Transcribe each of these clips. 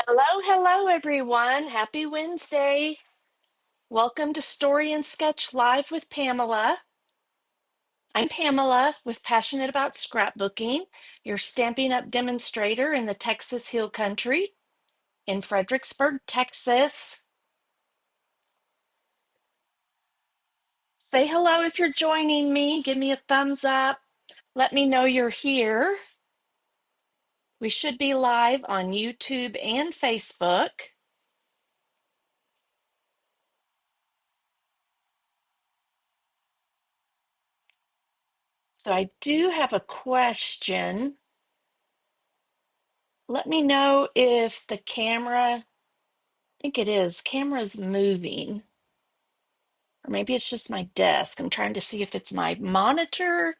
Hello, hello, everyone. Happy Wednesday. Welcome to Story and Sketch Live with Pamela. I'm Pamela with Passionate About Scrapbooking, your Stampin' Up demonstrator in the Texas Hill Country in Fredericksburg, Texas. Say hello if you're joining me. Give me a thumbs up. Let me know you're here. We should be live on YouTube and Facebook. So I do have a question. Let me know if the camera, I think it is, camera's moving. Or maybe it's just my desk. I'm trying to see if it's my monitor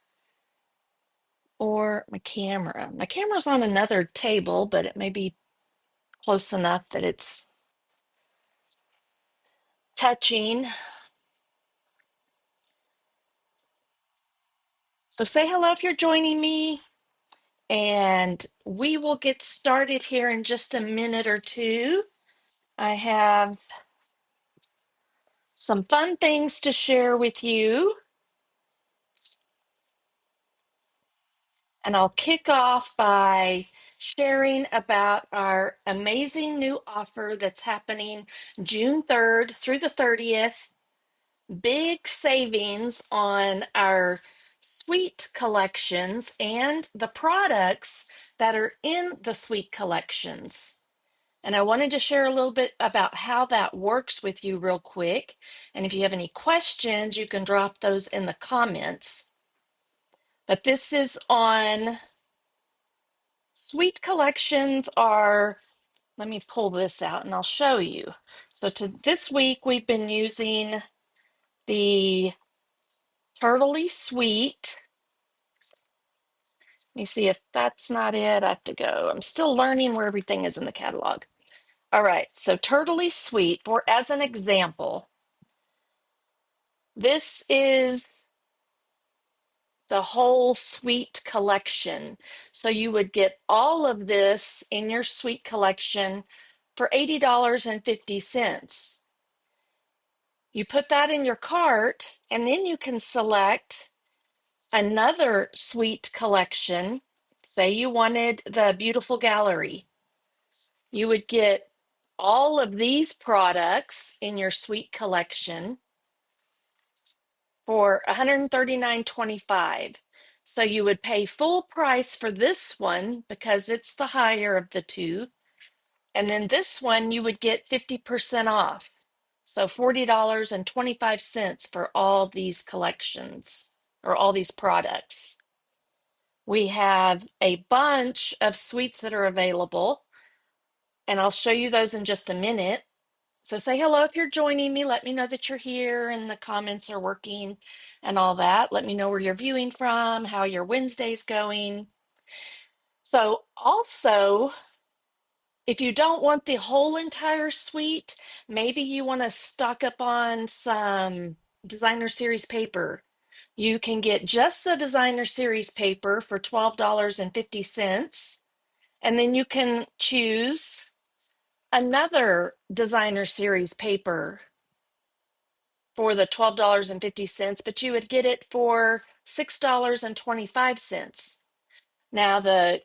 or my camera. My camera's on another table, but it may be close enough that it's touching. So say hello if you're joining me, and we will get started here in just a minute or two. I have some fun things to share with you, and I'll kick off by sharing about our amazing new offer that's happening June 3rd through the 30th. Big savings on our suite collections and the products that are in the suite collections. And I wanted to share a little bit about how that works with you real quick. And if you have any questions, you can drop those in the comments. But this is on suite collections are, let me pull this out and I'll show you. So this week we've been using the Turtley Suite. Let me see if that's not it. I have to go. I'm still learning where everything is in the catalog. All right, so Turtley Suite, for as an example, this is the whole suite collection. So you would get all of this in your suite collection for $80.50. You put that in your cart, and then you can select another suite collection. Say you wanted the beautiful gallery. You would get all of these products in your suite collection for $139.25. So you would pay full price for this one because it's the higher of the two. And then this one you would get 50% off. So $40.25 for all these collections or all these products. We have a bunch of suites that are available, and I'll show you those in just a minute. So say hello if you're joining me. Let me know that you're here and the comments are working and all that. Let me know where you're viewing from, how your Wednesday's going. So also, if you don't want the whole entire suite, maybe you want to stock up on some designer series paper. You can get just the designer series paper for $12.50, and then you can choose another designer series paper for the $12.50, but you would get it for $6.25. Now, the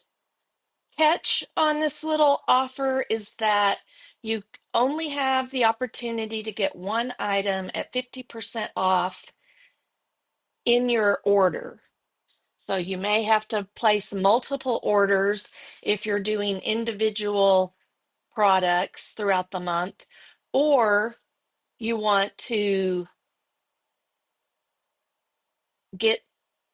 catch on this little offer is that you only have the opportunity to get one item at 50% off in your order. So you may have to place multiple orders if you're doing individual products throughout the month, or you want to get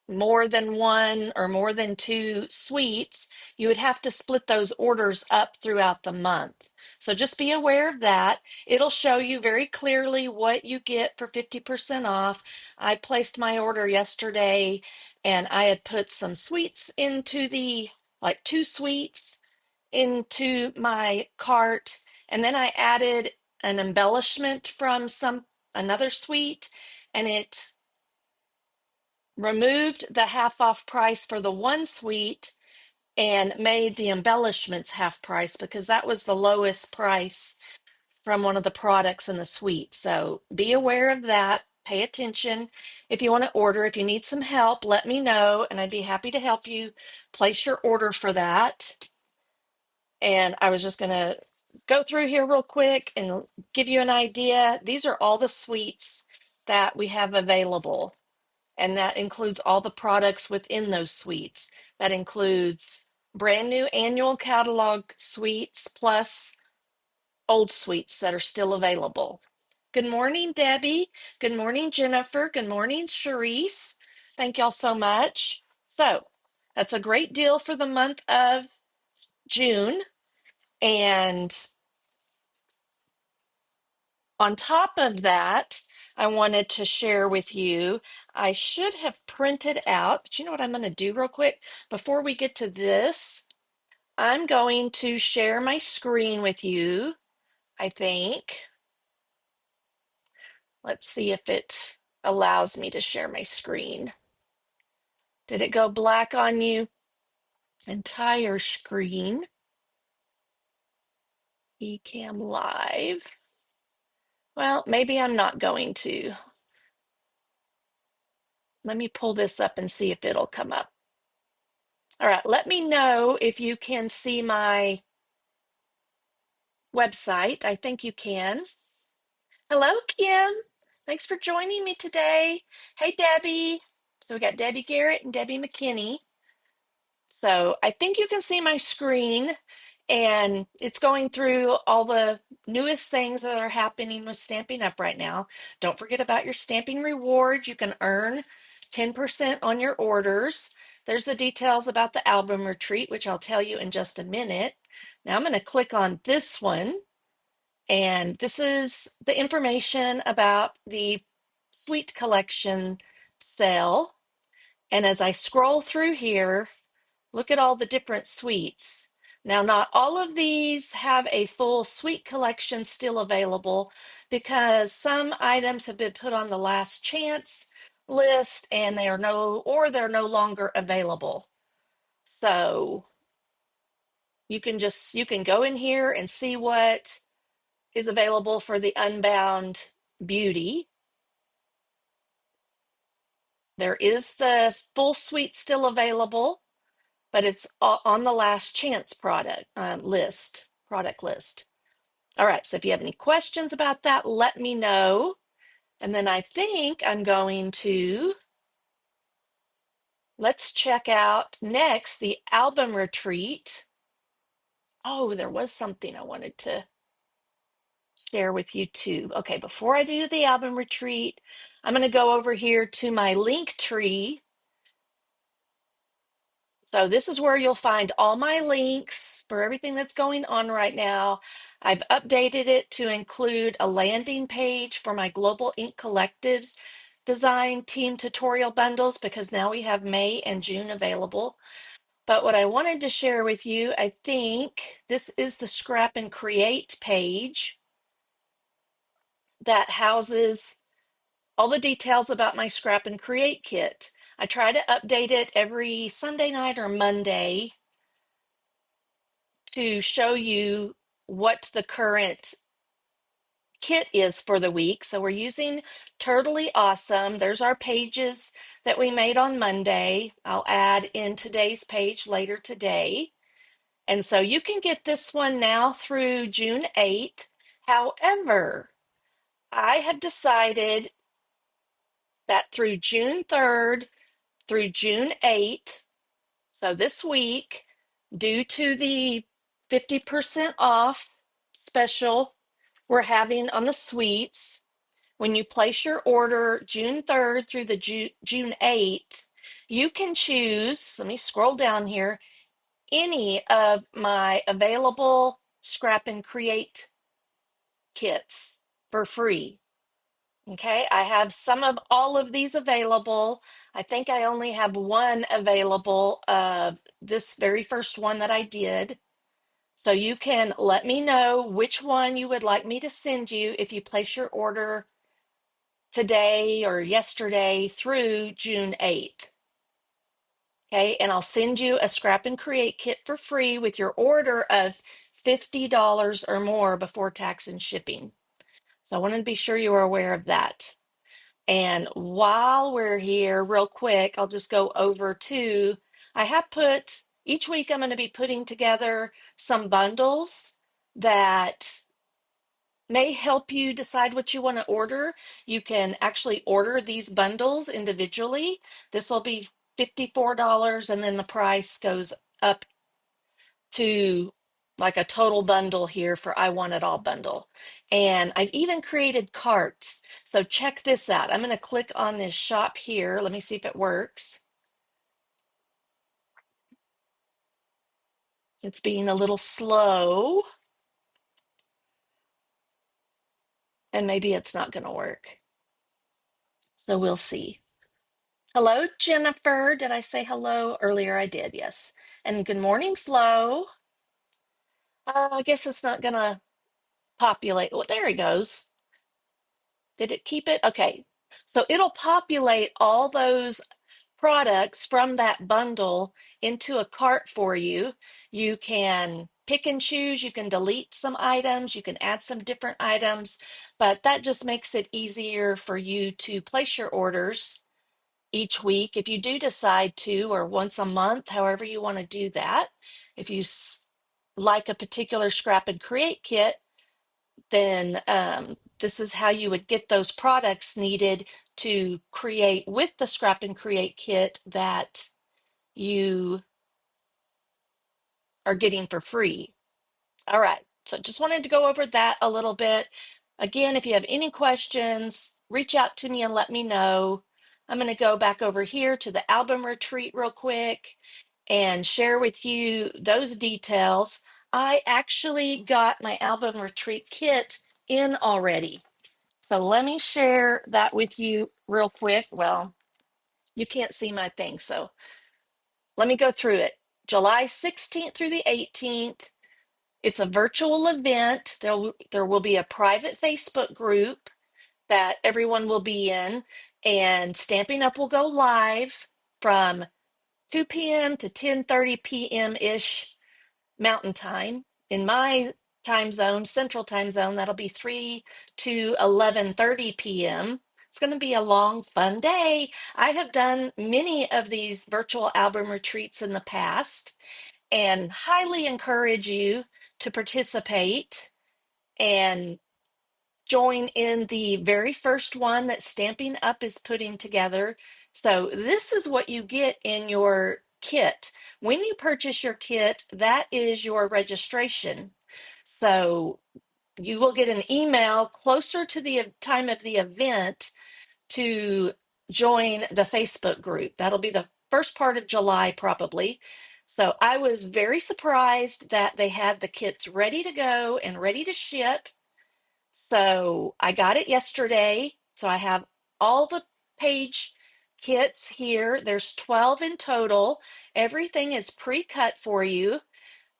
more than one or more than two suites, you would have to split those orders up throughout the month. So just be aware of that. It'll show you very clearly what you get for 50% off. I placed my order yesterday and I had put some suites into like two suites, into my cart, and then I added an embellishment from another suite, and it removed the half off price for the one suite and made the embellishments half price because that was the lowest price from one of the products in the suite. So be aware of that. Pay attention. If you want to order, if you need some help, let me know, and I'd be happy to help you place your order for that. And I was just going to go through here real quick and give you an idea. These are all the suites that we have available, and that includes all the products within those suites. That includes brand new annual catalog suites plus old suites that are still available. Good morning, Debbie. Good morning, Jennifer. Good morning, Sharice. Thank y'all so much. So that's a great deal for the month of June. And on top of that, I wanted to share with you, I should have printed out, but you know what I'm going to do real quick? Before we get to this, I'm going to share my screen with you, I think. Let's see if it allows me to share my screen. Did it go black on you? Entire screen. Ecamm Live. Well, maybe I'm not going to. Let me pull this up and see if it'll come up. All right, let me know if you can see my website. I think you can. Hello, Kim. Thanks for joining me today. Hey, Debbie. So we got Debbie Garrett and Debbie McKinney. So I think you can see my screen, and it's going through all the newest things that are happening with Stampin' Up right now. Don't forget about your stamping rewards. You can earn 10% on your orders. There's the details about the album retreat, which I'll tell you in just a minute. Now I'm going to click on this one, and this is the information about the Suite Collection sale. And as I scroll through here, look at all the different suites. Now, not all of these have a full suite collection still available because some items have been put on the last chance list and they're no longer available. So you can go in here and see what is available for the Unbound Beauty. There is the full suite still available, but it's on the last chance product list. All right, so if you have any questions about that, let me know. And then I think I'm going to, let's check out next the album retreat. Oh, there was something I wanted to share with you too. Okay, before I do the album retreat, I'm going to go over here to my link tree. So this is where you'll find all my links for everything that's going on right now. I've updated it to include a landing page for my Global Ink Collectives design team tutorial bundles because now we have May and June available. But what I wanted to share with you, I think this is the Scrap and Create page that houses all the details about my Scrap and Create kit. I try to update it every Sunday night or Monday to show you what the current kit is for the week. So we're using Turtly Awesome. There's our pages that we made on Monday. I'll add in today's page later today. And so you can get this one now through June 8th. However, I have decided that through June 3rd through June 8th, so this week, due to the 50% off special we're having on the suites, when you place your order June 3rd through the June 8th, you can choose, let me scroll down here, any of my available Scrap and Create kits for free. Okay, I have some of all of these available. I think I only have one available of this very first one that I did. So you can let me know which one you would like me to send you if you place your order today or yesterday through June 8th. Okay, and I'll send you a Scrap and Create kit for free with your order of $50 or more before tax and shipping. So I wanted to be sure you are aware of that. And while we're here, real quick, I'll just go over to, I have put, each week I'm going to be putting together some bundles that may help you decide what you want to order. You can actually order these bundles individually. This will be $54, and then the price goes up to like a total bundle here for I Want It All bundle. And I've even created carts. So check this out. I'm going to click on this shop here. Let me see if it works. It's being a little slow, and maybe it's not going to work. So we'll see. Hello, Jennifer. Did I say hello earlier? I did, yes. And good morning, Flo. I guess it's not going to populate. Well, there he goes. Did it keep it? Okay. So it'll populate all those products from that bundle into a cart for you. You can pick and choose, you can delete some items, you can add some different items, but that just makes it easier for you to place your orders each week if you do decide to, or once a month, however you want to do that. If you like a particular Scrap and Create kit, then this is how you would get those products needed to create with the Scrap and Create kit that you are getting for free. All right, so just wanted to go over that a little bit. Again, if you have any questions, reach out to me and let me know. I'm going to go back over here to the album retreat real quick and share with you those details. I actually got my album retreat kit in already. So let me share that with you real quick. Well, you can't see my thing, so let me go through it. July 16th through the 18th. It's a virtual event. There will be a private Facebook group that everyone will be in, and Stamping Up will go live from 2 p.m. to 10:30 p.m. ish Mountain Time. In my time zone, Central Time Zone, that'll be 3 to 11:30 p.m. It's going to be a long, fun day. I have done many of these virtual album retreats in the past and highly encourage you to participate and join in the very first one that Stamping Up is putting together. So this is what you get in your kit. When you purchase your kit, that is your registration. So you will get an email closer to the time of the event to join the Facebook group. That'll be the first part of July, probably. So I was very surprised that they had the kits ready to go and ready to ship. So I got it yesterday. So I have all the page kits here. There's 12 in total. Everything is pre-cut for you.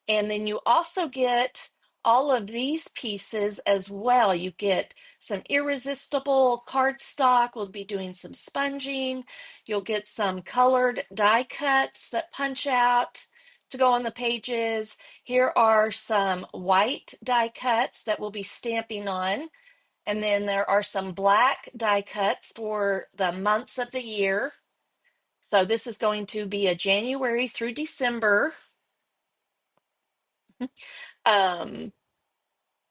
And then you also get all of these pieces as well. You get some irresistible cardstock. We'll be doing some sponging. You'll get some colored die cuts that punch out to go on the pages. Here are some white die cuts that we'll be stamping on. And then there are some black die cuts for the months of the year. So this is going to be a January through December um,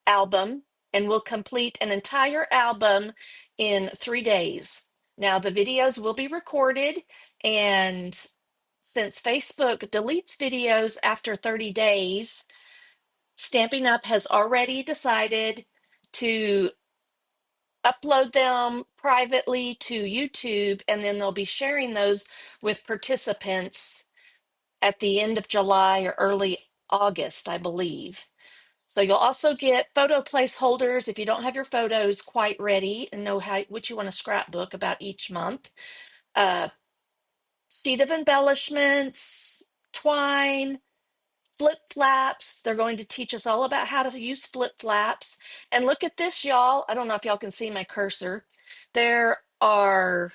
album, and we'll complete an entire album in 3 days. Now, the videos will be recorded, and since Facebook deletes videos after 30 days, Stamping Up has already decided to upload them privately to YouTube, and then they'll be sharing those with participants at the end of July or early August, I believe. So you'll also get photo placeholders if you don't have your photos quite ready and know what you want to scrapbook about each month. Uh, Sheet of embellishments, twine, flip flaps. They're going to teach us all about how to use flip flaps. And look at this, y'all. I don't know if y'all can see my cursor. There are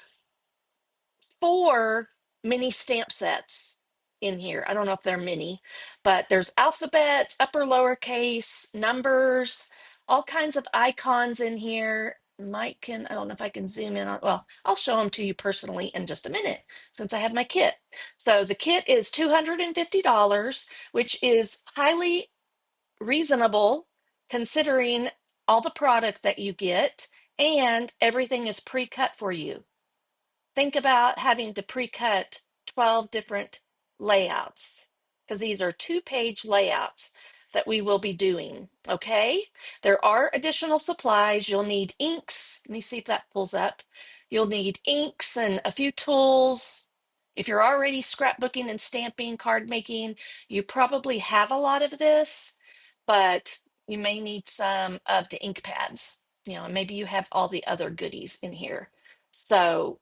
4 mini stamp sets in here. I don't know if they're mini, but there's alphabets, upper lowercase, numbers, all kinds of icons in here. Mike can, I don't know if I can zoom in on, well, I'll show them to you personally in just a minute since I have my kit. So the kit is $250, which is highly reasonable considering all the product that you get, and everything is pre-cut for you. Think about having to pre-cut 12 different layouts because these are 2-page layouts that we will be doing, okay? There are additional supplies. You'll need inks. Let me see if that pulls up. You'll need inks and a few tools. If you're already scrapbooking and stamping, card making, you probably have a lot of this, but you may need some of the ink pads, and maybe you have all the other goodies in here. So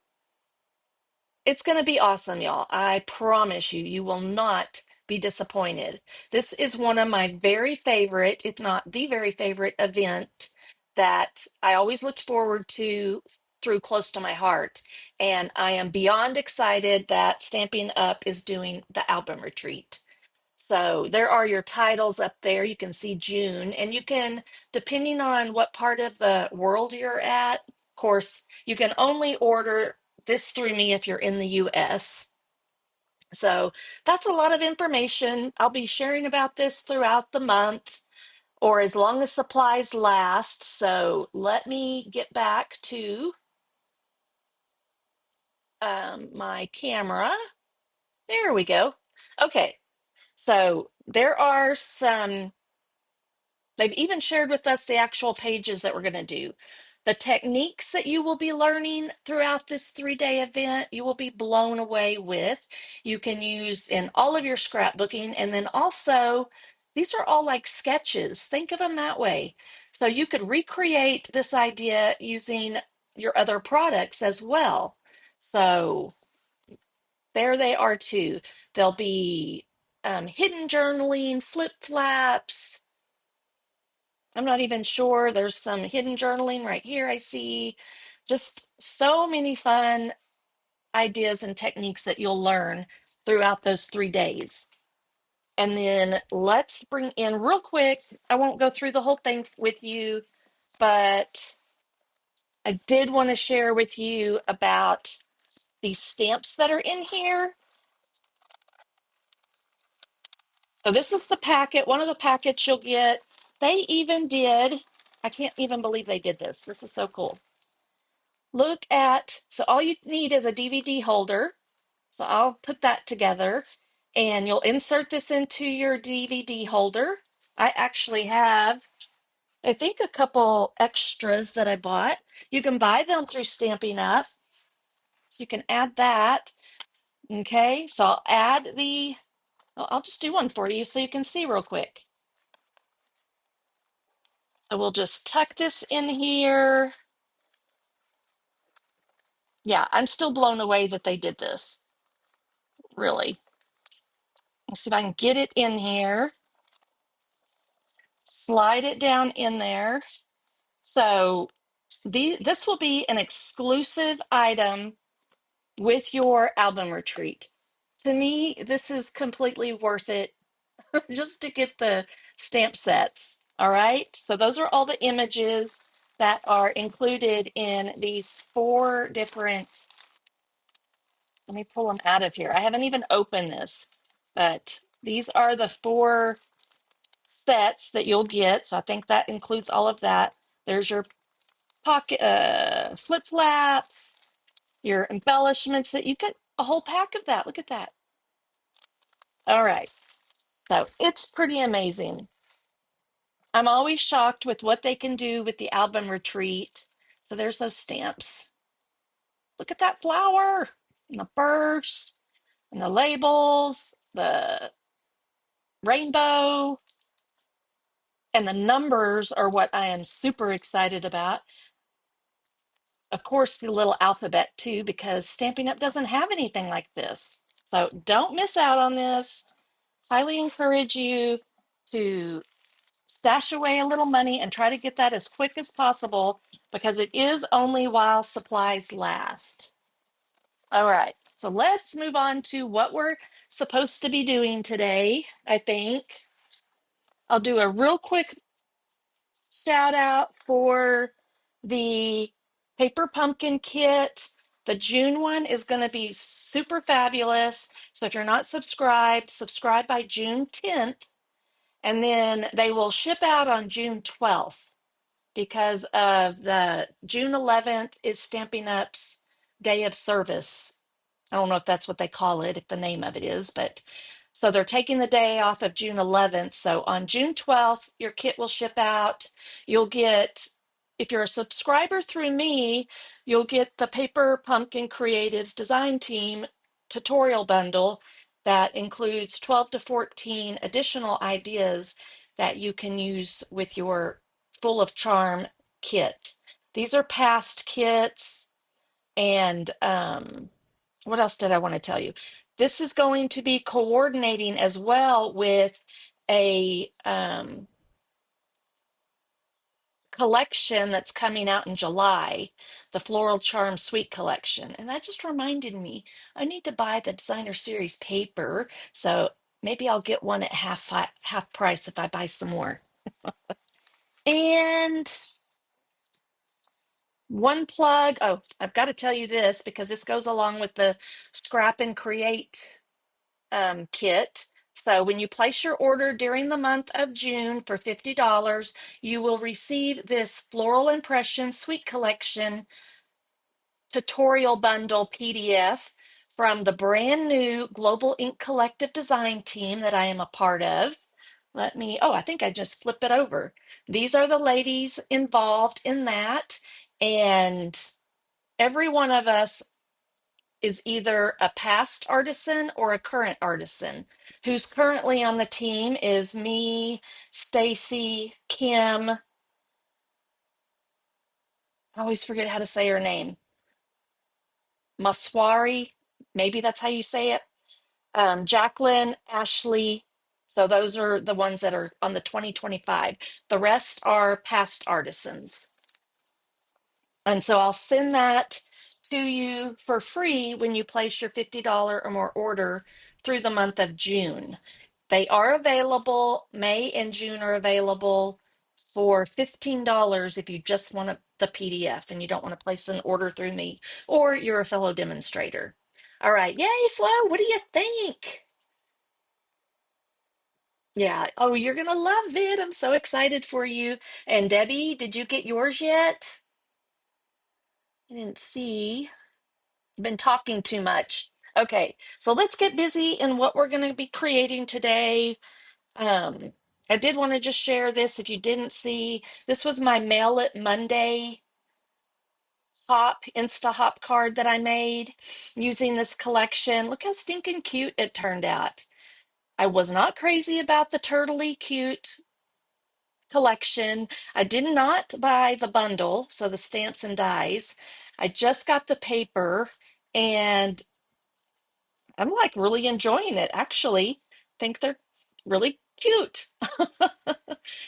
it's going to be awesome, y'all. I promise you, you will not be disappointed. This is one of my very favorite, if not the very favorite event that I always looked forward to through close to my heart. And I am beyond excited that Stampin' Up is doing the album retreat. So there are your titles up there. You can see June, and you can, depending on what part of the world you're at, of course, you can only order this through me if you're in the US. So that's a lot of information. I'll be sharing about this throughout the month or as long as supplies last. So let me get back to my camera. There we go. Okay, so there are some. They've even shared with us the actual pages that we're going to do. The techniques that you will be learning throughout this 3-day event, you will be blown away with. You can use in all of your scrapbooking. And then also, these are all like sketches. Think of them that way. So you could recreate this idea using your other products as well. So there they are too. There'll be hidden journaling, flip flaps. I'm not even sure. There's some hidden journaling right here, I see. Just so many fun ideas and techniques that you'll learn throughout those 3 days. And then let's bring in real quick. I won't go through the whole thing with you, but I did want to share with you about these stamps that are in here. So this is the packet, one of the packets you'll get. They even did, I can't even believe they did this. This is so cool. Look at, so all you need is a DVD holder. So I'll put that together and you'll insert this into your DVD holder. I actually have, I think, a couple extras that I bought. You can buy them through Stampin' Up. So you can add that. Okay, so I'll add the, I'll just do one for you so you can see real quick. So we'll just tuck this in here. Yeah, I'm still blown away that they did this. Really. Let's see if I can get it in here. Slide it down in there. So this will be an exclusive item with your album retreat. To me, this is completely worth it just to get the stamp sets. All right. So those are all the images that are included in these 4 different. Let me pull them out of here. I haven't even opened this, but these are the 4 sets that you'll get. So I think that includes all of that. There's your pocket flip flaps, your embellishments that you get a whole pack of that. Look at that. All right. So it's pretty amazing. I'm always shocked with what they can do with the album retreat. So there's those stamps. Look at that flower and the burst and the labels, the rainbow, and the numbers are what I am super excited about. Of course, the little alphabet too, because Stampin' Up doesn't have anything like this. So don't miss out on this. highly encourage you to stash away a little money and try to get that as quick as possible because it is only while supplies last. All right, so let's move on to what we're supposed to be doing today. I think I'll do a real quick shout out for the paper pumpkin kit. The June one is going to be super fabulous. So if you're not subscribed, subscribe by June 10th, and then they will ship out on June 12th because of the June 11th is Stampin' Up's day of service. I don't know if that's what they call it, if the name of it is, but so they're taking the day off of June 11th. So on June 12th, your kit will ship out. You'll get, if you're a subscriber through me, you'll get the Paper Pumpkin Creatives Design Team tutorial bundle that includes 12 to 14 additional ideas that you can use with your Full of Charm kit. These are past kits and what else did I want to tell you? This is going to be coordinating as well with a collection that's coming out in July, the Floral Charm Suite collection. And that just reminded me, I need to buy the designer series paper. So maybe I'll get one at half price if I buy some more. And one plug, oh, I've got to tell you this because this goes along with the Scrap and Create kit. So when you place your order during the month of June for $50, you will receive this Floral Impression Suite Collection tutorial bundle PDF from the brand new Global Ink Collective Design team that I am a part of. I think I just flipped it over. These are the ladies involved in that, and every one of us is either a past artisan or a current artisan. Who's currently on the team is me, Stacy, Kim. I always forget how to say her name. Maswari, maybe that's how you say it. Jacqueline, Ashley. So those are the ones that are on the 2025. The rest are past artisans. And so I'll send that to you for free when you place your $50 or more order through the month of June. They are available. May and June are available for $15 if you just want the PDF and you don't want to place an order through me or you're a fellow demonstrator. All right. Yay, Flo. What do you think? Yeah. Oh, you're going to love it. I'm so excited for you. And Debbie, did you get yours yet? I didn't see. Been talking too much. Okay, so let's get busy in what we're going to be creating today. Um, I did want to just share this if you didn't see. This was my Mail It Monday Insta Hop card that I made using this collection. Look how stinking cute it turned out. I was not crazy about the turtley cute collection. I did not buy the bundle, so the stamps and dies. I just got the paper and I'm like really enjoying it. Actually, think they're really cute.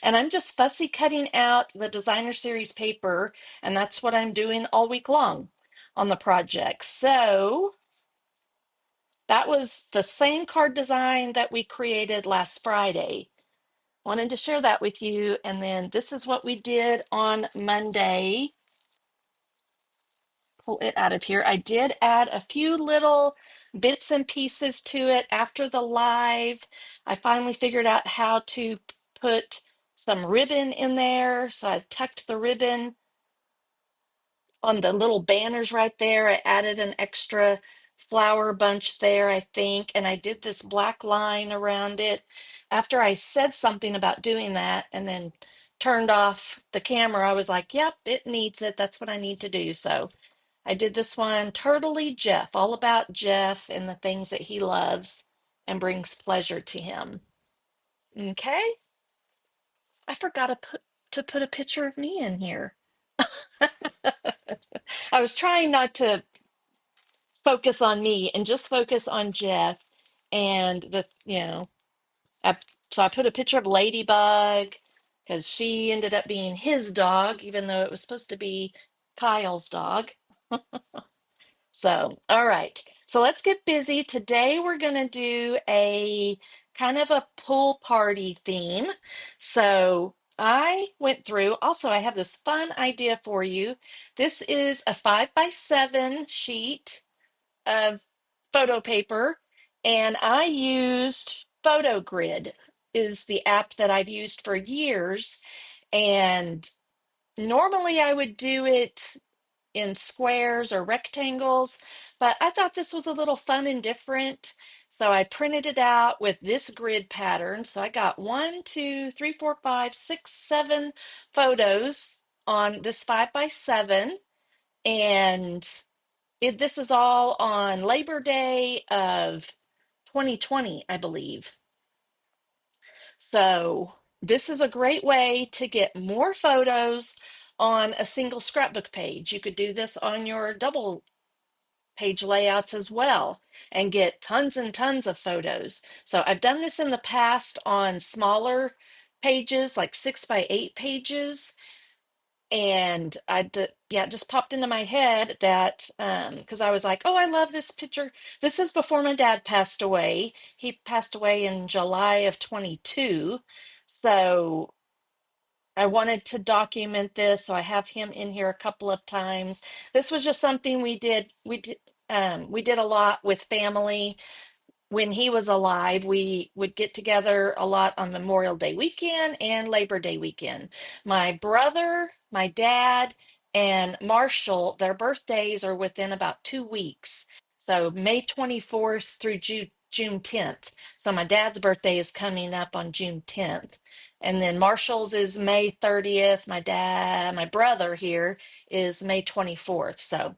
And I'm just fussy cutting out the designer series paper, and that's what I'm doing all week long on the project. So that was the same card design that we created last Friday. Wanted to share that with you. And then this is what we did on Monday. Pull it out of here. I did add a few little bits and pieces to it after the live. I finally figured out how to put some ribbon in there. So I tucked the ribbon on the little banners right there. I added an extra flower bunch there, I think, and I did this black line around it. After I said something about doing that and then turned off the camera, I was like, yep, it needs it. That's what I need to do. So I did this one, Turtley Jeff, all about Jeff and the things that he loves and brings pleasure to him. Okay, I forgot to put a picture of me in here. I was trying not to focus on me and just focus on Jeff and the. I, so I put a picture of Ladybug because she ended up being his dog, even though it was supposed to be Kyle's dog. So, all right. So let's get busy. Today we're going to do a kind of a pool party theme. So I went through, also, I have this fun idea for you. This is a 5x7 sheet of photo paper, and I used Photo Grid is the app that I've used for years. And normally I would do it in squares or rectangles, but I thought this was a little fun and different. So I printed it out with this grid pattern. So I got 1, 2, 3, 4, 5, 6, 7 photos on this 5x7. And this is all on Labor Day of 2020, I believe. So this is a great way to get more photos on a single scrapbook page. You could do this on your double page layouts as well and get tons and tons of photos. So I've done this in the past on smaller pages, like 6x8 pages. And yeah, it just popped into my head that because I was like, oh, I love this picture. This is before my dad passed away. He passed away in July of 22. So I wanted to document this, so I have him in here a couple of times. This was just something we did. We did a lot with family when he was alive. We would get together a lot on Memorial Day weekend and Labor Day weekend. My brother, my dad, and Marshall, their birthdays are within about 2 weeks. So May 24th through June 10th. So my dad's birthday is coming up on June 10th. And then Marshall's is May 30th. My brother here is May 24th. So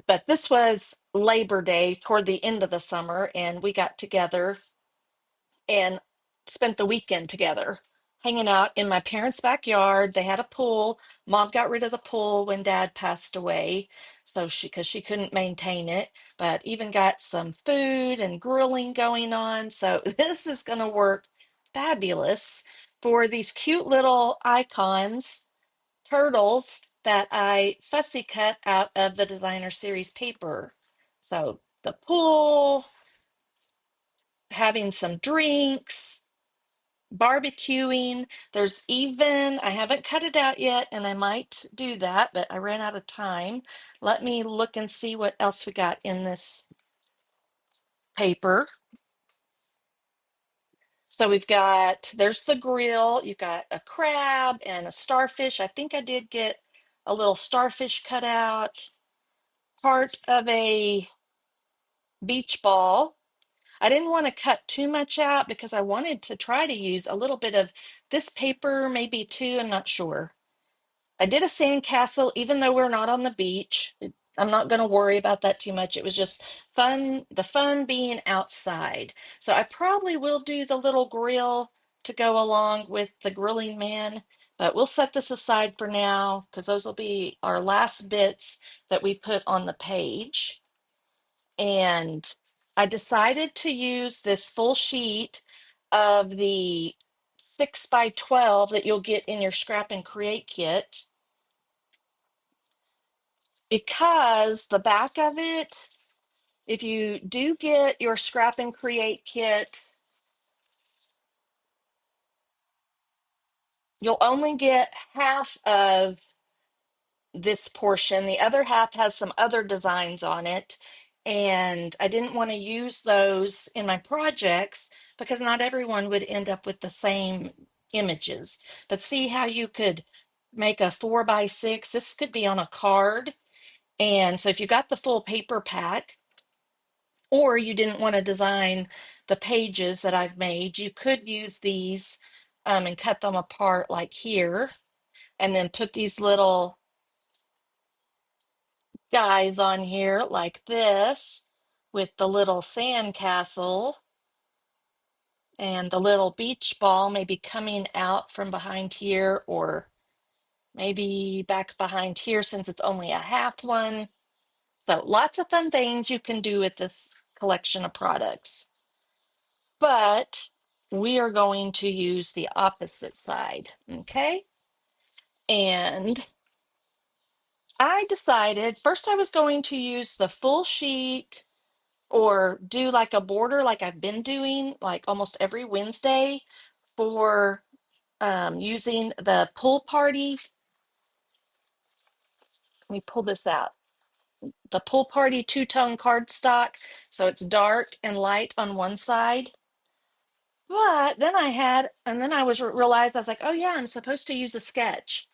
but this was Labor Day toward the end of the summer, and we got together and spent the weekend together, hanging out in my parents' backyard. They had a pool. Mom got rid of the pool when Dad passed away, so because she couldn't maintain it, but even got some food and grilling going on. So this is going to work fabulous for these cute little icons, turtles that I fussy cut out of the designer series paper. So the pool, having some drinks, barbecuing. There's even, I haven't cut it out yet, and I might do that, but I ran out of time. Let me look and see what else we got in this paper. So there's the grill. You've got a crab and a starfish. I think I did get a little starfish cut out, part of a beach ball. I didn't want to cut too much out because I wanted to try to use a little bit of this paper, maybe two, I'm not sure. I did a sandcastle, even though we're not on the beach. I'm not going to worry about that too much. It was just fun, the fun being outside. So I probably will do the little grill to go along with the grilling man, but we'll set this aside for now because those will be our last bits that we put on the page. And I decided to use this full sheet of the 6x12 that you'll get in your Scrap and Create kit because the back of it, if you do get your Scrap and Create kit, you'll only get half of this portion. The other half has some other designs on it. And I didn't want to use those in my projects because not everyone would end up with the same images. But see how you could make a 4x6. This could be on a card. And so if you got the full paper pack, or you didn't want to design the pages that I've made, you could use these and cut them apart like here, and then put these little guys on here like this with the little sand castle and the little beach ball maybe coming out from behind here or maybe back behind here since it's only a half one. So lots of fun things you can do with this collection of products. But we are going to use the opposite side, okay? And I decided first I was going to use the full sheet or do like a border like I've been doing like almost every Wednesday for using the pull party. Let me pull this out. The pull party two-tone cardstock. So it's dark and light on one side. But then I was realized I was like, oh yeah, I'm supposed to use a sketch.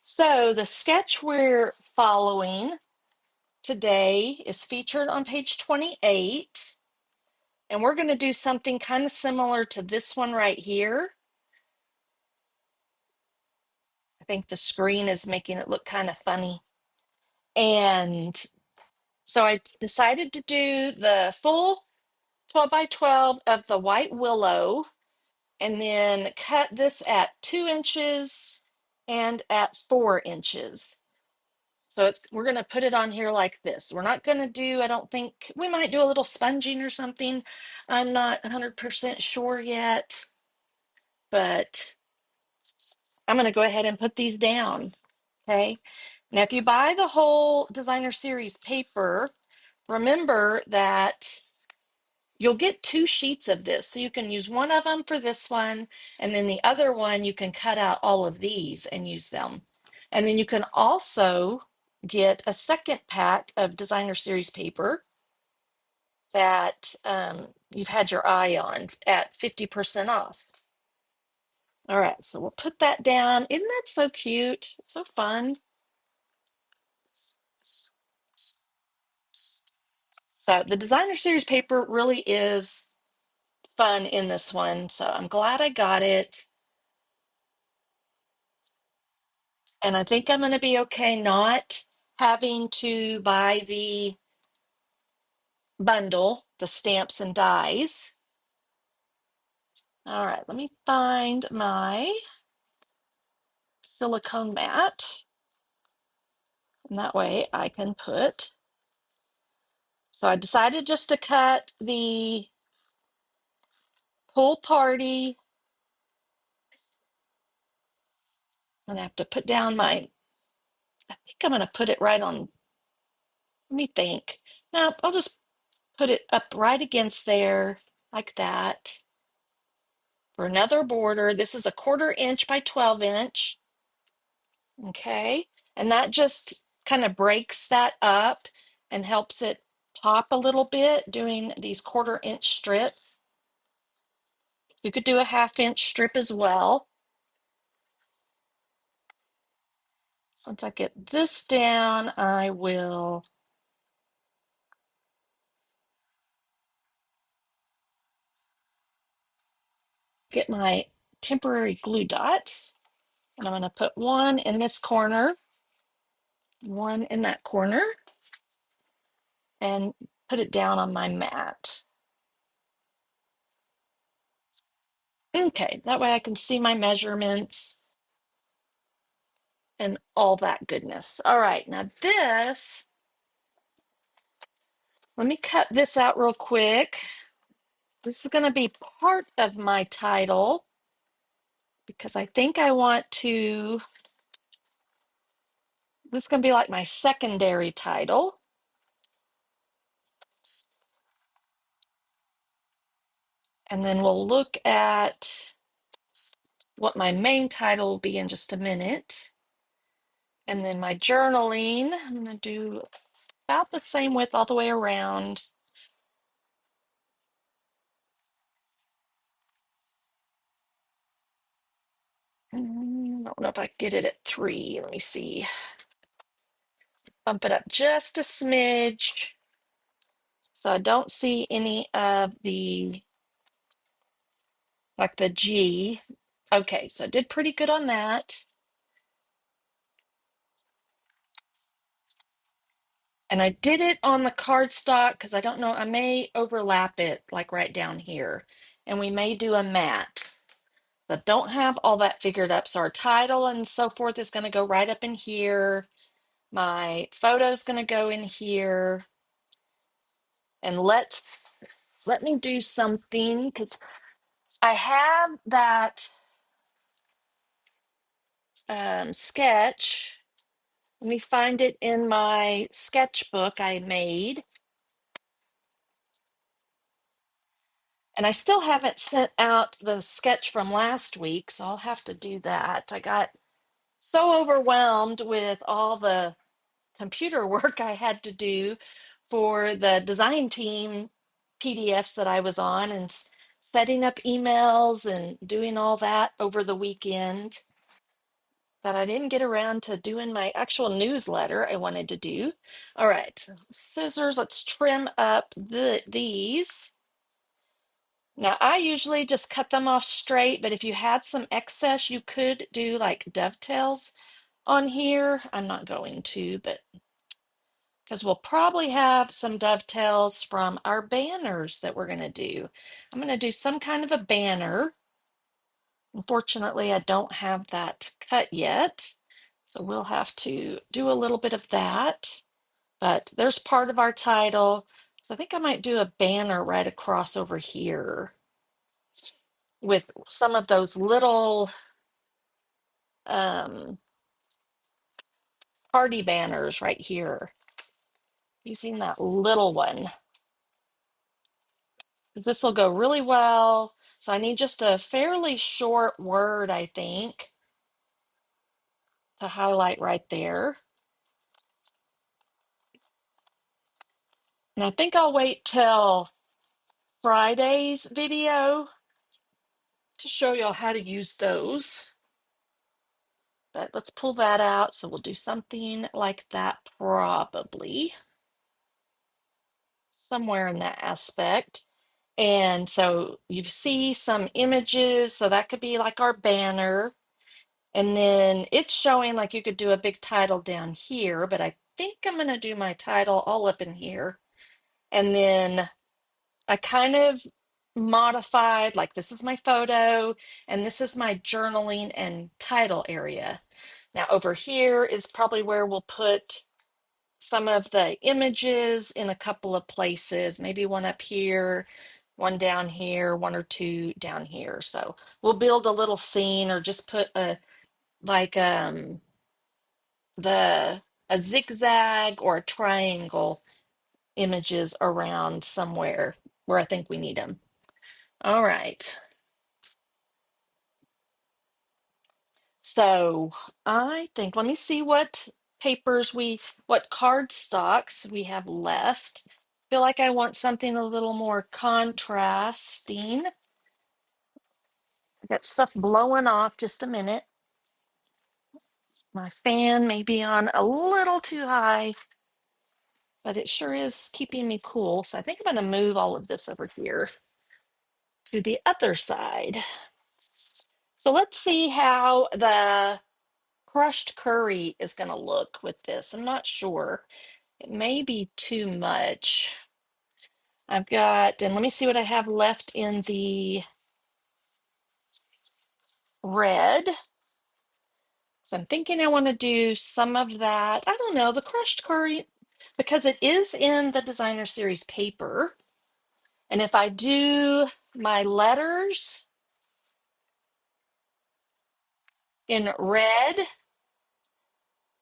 So the sketch we're following today is featured on page 28. And we're going to do something kind of similar to this one right here. I think the screen is making it look kind of funny. And so I decided to do the full 12 by 12 of the white willow and then cut this at 2 inches and at 4 inches. So we're going to put it on here like this. We're not going to do, I don't think, we might do a little sponging or something. I'm not 100% sure yet, but I'm going to go ahead and put these down. Okay. Now, if you buy the whole designer series paper, remember that you'll get 2 sheets of this. So you can use one of them for this one, and then the other one you can cut out all of these and use them. And then you can also get a second pack of designer series paper that you've had your eye on at 50% off. All right, so we'll put that down. Isn't that so cute? It's so fun. So the designer series paper really is fun in this one. So I'm glad I got it. And I think I'm going to be okay not having to buy the bundle, the stamps and dies. All right, let me find my silicone mat. And that way I can put. So I decided just to cut the pool party. I'm going to have to put down I think I'm going to put it right on, let me think. No, I'll just put it up right against there like that. For another border, this is a 1/4 inch by 12 inch. Okay. And that just kind of breaks that up and helps it pop a little bit doing these 1/4 inch strips. You could do a 1/2 inch strip as well. So once I get this down, I will get my temporary glue dots. And I'm going to put one in this corner, one in that corner, and put it down on my mat. Okay, that way I can see my measurements and all that goodness. All right, now this, let me cut this out real quick. This is going to be part of my title because I think I want to, this is going to be like my secondary title. And then we'll look at what my main title will be in just a minute. And then my journaling, I'm going to do about the same width all the way around. I don't know if I can get it at 3. Let me see. Bump it up just a smidge so I don't see any of like the G. Okay, so I did pretty good on that. And I did it on the cardstock because I don't know, I may overlap it like right down here. And we may do a mat. I don't have all that figured up. So our title and so forth is going to go right up in here. My photo is going to go in here. And let me do something because I have that sketch. Let me find it in my sketchbook I made. And I still haven't sent out the sketch from last week, so I'll have to do that. I got so overwhelmed with all the computer work I had to do for the design team PDFs that I was on and setting up emails and doing all that over the weekend that I didn't get around to doing my actual newsletter I wanted to do. All right, scissors, let's trim up these. Now, I usually just cut them off straight, but if you had some excess, you could do like dovetails on here. I'm not going to, but because we'll probably have some dovetails from our banners that we're going to do. I'm going to do some kind of a banner. Unfortunately, I don't have that cut yet, so we'll have to do a little bit of that. But there's part of our title, so I think I might do a banner right across over here with some of those little um, party banners right here, using that little one. This will go really well. So I need just a fairly short word, I think, to highlight right there. And I think I'll wait till Friday's video to show y'all how to use those. But let's pull that out. So we'll do something like that probably somewhere in that aspect. And so you see some images. So that could be like our banner. And then it's showing like you could do a big title down here, but I think I'm going to do my title all up in here. And then I kind of modified, like this is my photo and this is my journaling and title area. Now over here is probably where we'll put some of the images in a couple of places, maybe one up here, one down here, one or two down here. So we'll build a little scene or just put a like the a zigzag or a triangle images around somewhere where I think we need them. All right. So I think, let me see what what card stocks we have left. Feel like I want something a little more contrasting. I got stuff blowing off, just a minute. My fan may be on a little too high, but it sure is keeping me cool. So I think I'm going to move all of this over here to the other side. So let's see how the crushed curry is going to look with this. I'm not sure. It may be too much. I've got, and let me see what I have left in the red. So I'm thinking I want to do some of that. I don't know, the crushed curry, because it is in the designer series paper. And if I do my letters in red,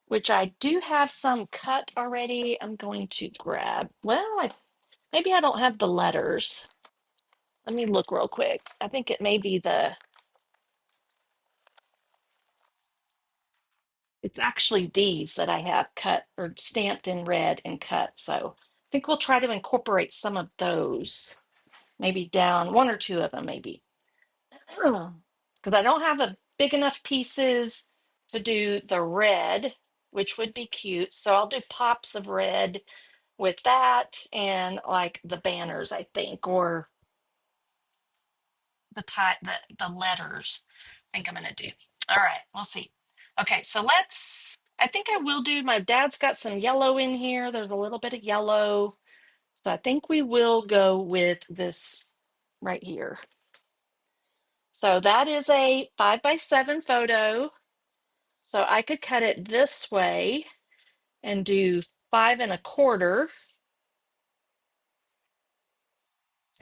which I do have some cut already, I'm going to grab, maybe I don't have the letters. Let me look real quick. I think it may be it's actually these that I have cut or stamped in red and cut. So I think we'll try to incorporate some of those, maybe down one or two of them, maybe. Because I don't have a big enough pieces to do the red, which would be cute. So I'll do pops of red with that and like the banners, I think, or the letters. I think I'm gonna do. All right, we'll see. Okay, so I think I will do, my dad's got some yellow in here. There's a little bit of yellow. So I think we will go with this right here. So that is a 5x7 photo. So I could cut it this way and do 5 1/4.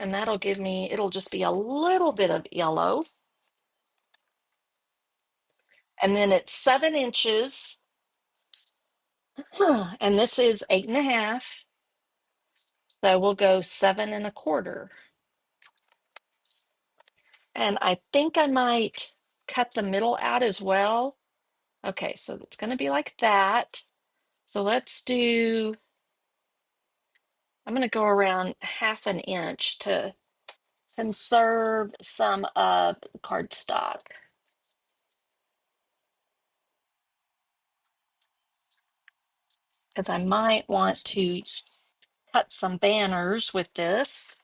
And that'll give me, it'll just be a little bit of yellow. And then it's 7 inches. And this is 8.5. So we'll go 7 1/4. And I think I might cut the middle out as well. Okay, so it's going to be like that. So let's do, I'm going to go around 1/2 inch to conserve some of the cardstock. Because I might want to cut some banners with this.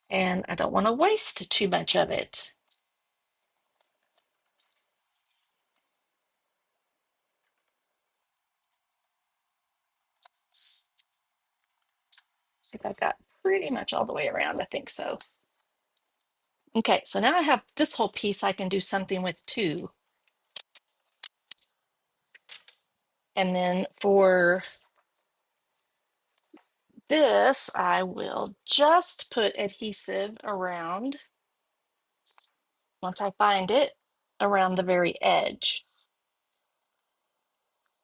And I don't want to waste too much of it. See if I got pretty much all the way around. I think so. Okay, so now I have this whole piece I can do something with too. And then for this, I will just put adhesive around, once I find it, around the very edge.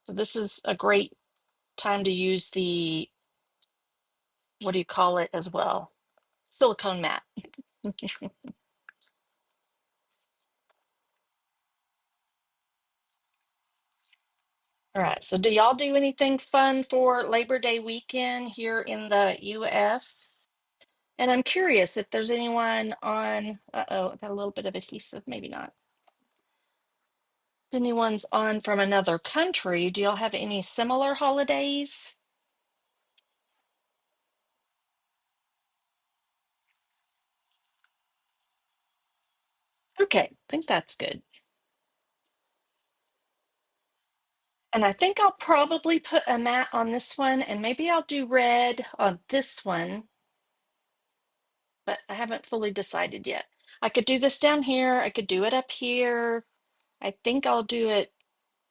So this is a great time to use the, what do you call it as well? Silicone mat. All right, so do y'all do anything fun for Labor Day weekend here in the US? And I'm curious if there's anyone on, uh-oh, I got a little bit of adhesive, maybe not. If anyone's on from another country, do y'all have any similar holidays? Okay, I think that's good. And I think I'll probably put a mat on this one, and maybe I'll do red on this one, but I haven't fully decided yet. I could do this down here, I could do it up here. I think I'll do it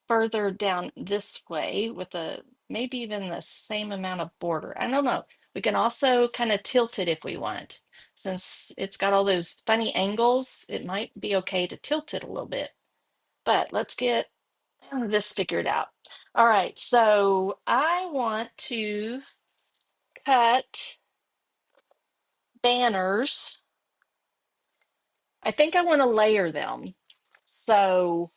further down this way with a maybe even the same amount of border. I don't know. We can also kind of tilt it if we want. Since it's got all those funny angles, it might be okay to tilt it a little bit. But let's get this figured out. All right, so I want to cut banners. I think I want to layer them. So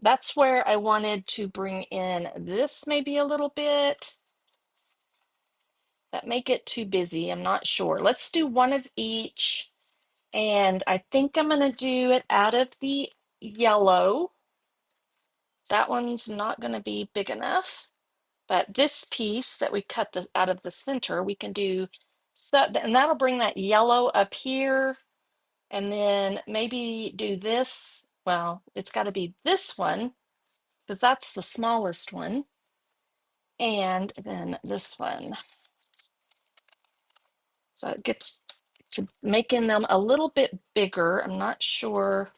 that's where I wanted to bring in this maybe a little bit. That may get too busy. I'm not sure. Let's do one of each. And I think I'm going to do it out of the yellow. That one's not going to be big enough. But this piece that we cut out of the center, we can do, and that'll bring that yellow up here. And then maybe do this. Well, it's got to be this one because that's the smallest one. And then this one. So it gets to making them a little bit bigger. I'm not sure.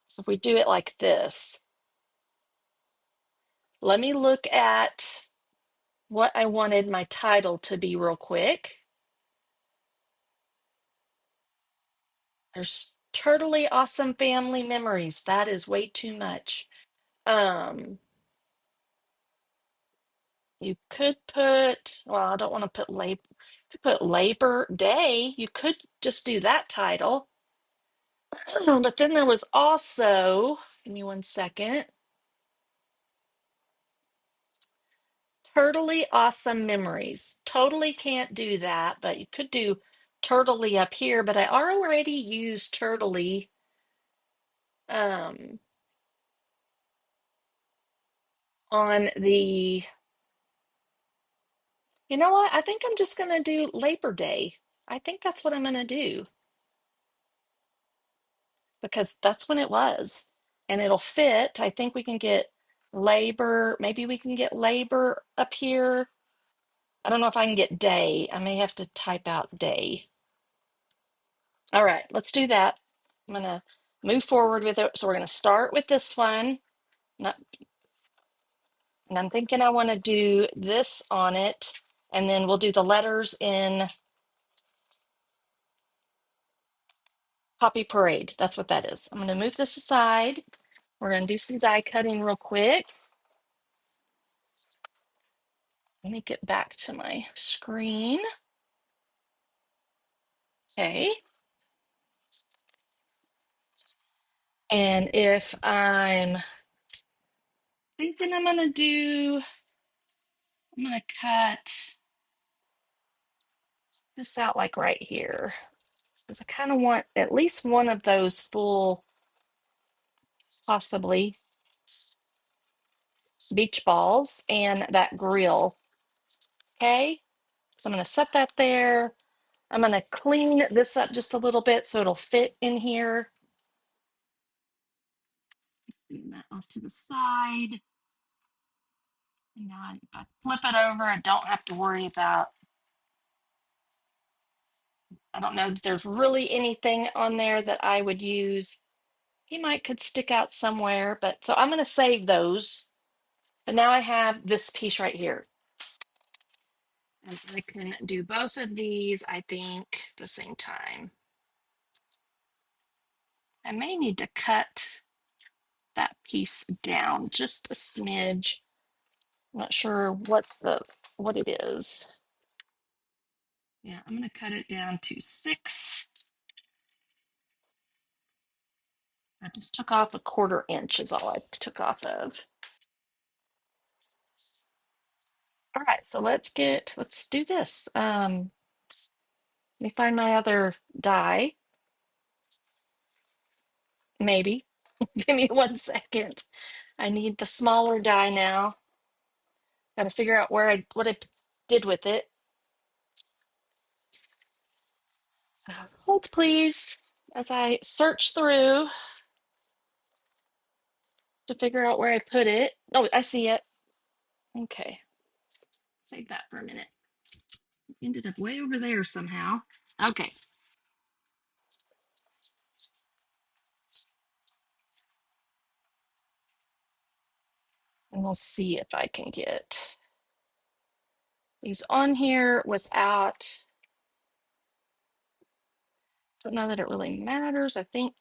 So if we do it like this, let me look at what I wanted my title to be real quick. There's totally awesome family memories. That is way too much. Um, you could put, well, I don't want to put labor. You could put Labor Day. You could just do that title. But then there was also, give me one second. Totally awesome memories. Totally can't do that, but you could do totally up here, but I already used totally um, on the, you know what? I think I'm just going to do Labor Day. I think that's what I'm going to do because that's when it was and it'll fit. I think we can get labor, maybe we can get labor up here. I don't know if I can get day. I may have to type out day. All right, let's do that. I'm gonna move forward with it. So we're gonna start with this one. And I'm thinking I want to do this on it. And then we'll do the letters in Poppy Parade. That's what that is. I'm going to move this aside. We're going to do some die cutting real quick. Let me get back to my screen. Okay. And if I'm thinking I'm going to cut this out like right here. Because I kind of want at least one of those full, possibly, beach balls and that grill. Okay. So I'm going to set that there. I'm going to clean this up just a little bit so it'll fit in here. Bring that off to the side. And now if I flip it over, I don't have to worry about, I don't know if there's really anything on there that I would use. He might could stick out somewhere, but so I'm going to save those. But now I have this piece right here. And I can do both of these, I think, at the same time. I may need to cut that piece down just a smidge. I'm not sure what it is. Yeah, I'm going to cut it down to 6. I just took off a 1/4 inch is all I took off of. All right, so let's do this. Let me find my other die. Maybe. Give me 1 second. I need the smaller die now. Got to figure out what I did with it. So hold please as I search through to figure out where I put it. Oh, I see it. Okay. Save that for a minute. Ended up way over there somehow. Okay. And we'll see if I can get these on here without, don't know that it really matters. I think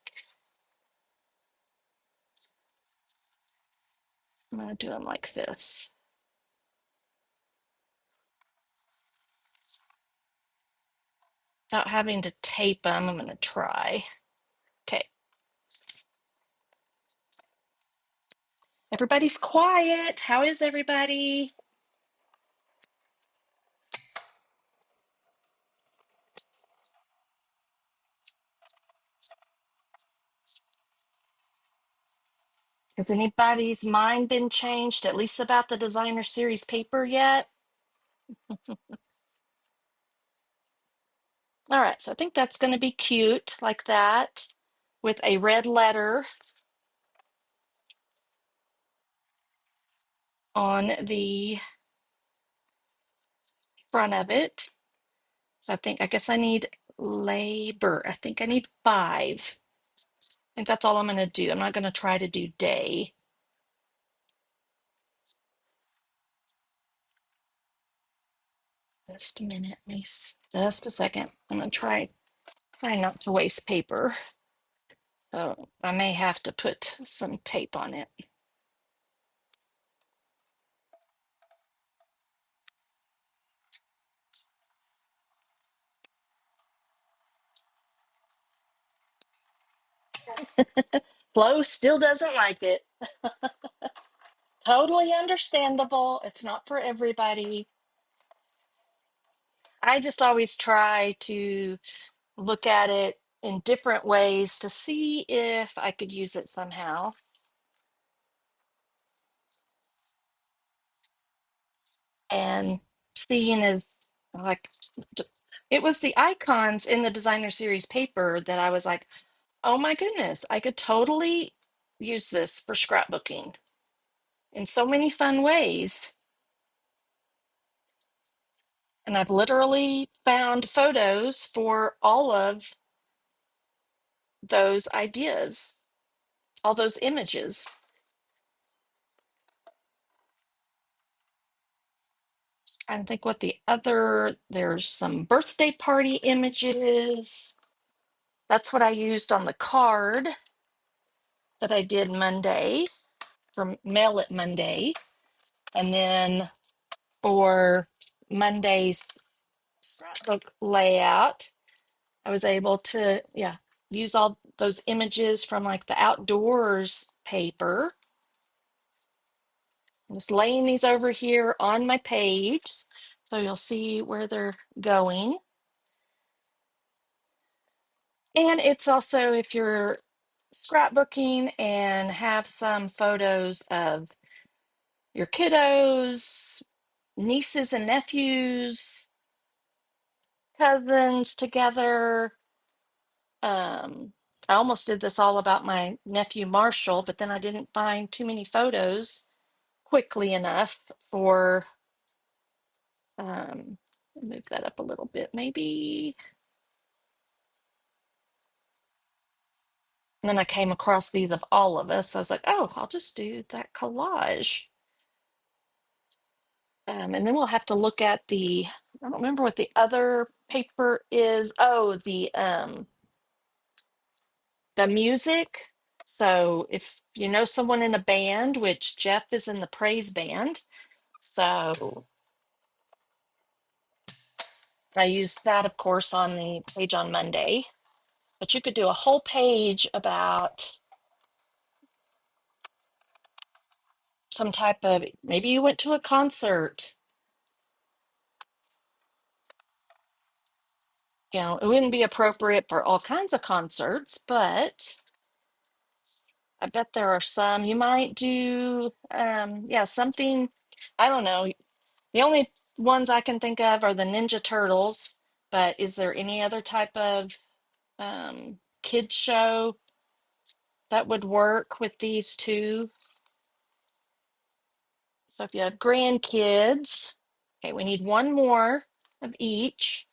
I'm going to do them like this. Without having to tape them, I'm going to try. Okay. Everybody's quiet. How is everybody? Has anybody's mind been changed, at least about the designer series paper yet? All right, so I think that's going to be cute like that with a red letter on the front of it. So I guess I need labor. I think I need 5. I think that's all I'm going to do. I'm not going to try to do day. Just a minute, miss. Just a second. I'm going to try not to waste paper. So I may have to put some tape on it. Flo still doesn't like it. Totally understandable. It's not for everybody. I just always try to look at it in different ways to see if I could use it somehow. And seeing as like it was the icons in the designer series paper that I was like, oh my goodness, I could totally use this for scrapbooking in so many fun ways. And I've literally found photos for all of those ideas, all those images. Trying to think what the other, there's some birthday party images. That's what I used on the card that I did Monday for Mail It Monday. And then for Monday's scrapbook layout, I was able to, yeah, use all those images from like the outdoors paper. I'm just laying these over here on my page so you'll see where they're going. And it's also if you're scrapbooking and have some photos of your kiddos, nieces and nephews, cousins together. I almost did this all about my nephew Marshall, but then I didn't find too many photos quickly enough for move that up a little bit maybe. And then I came across these of all of us. So I was like, oh, I'll just do that collage. And then we'll have to look at I don't remember what the other paper is. Oh, the music. So if you know someone in a band, which Jeff is in the praise band, so I used that, of course, on the page on Monday. But you could do a whole page about some type of, maybe you went to a concert. You know, it wouldn't be appropriate for all kinds of concerts, but I bet there are some. You might do, yeah, something, I don't know. The only ones I can think of are the Ninja Turtles, but is there any other type of kids show that would work with these two? So if you have grandkids, okay, we need one more of each.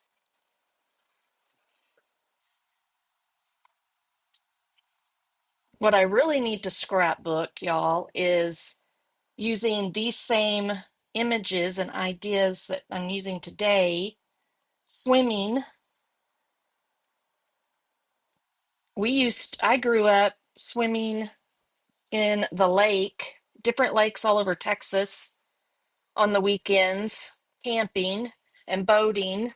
What I really need to scrapbook, y'all, is using these same images and ideas that I'm using today. Swimming. I grew up swimming in the lake, different lakes all over Texas on the weekends, camping and boating,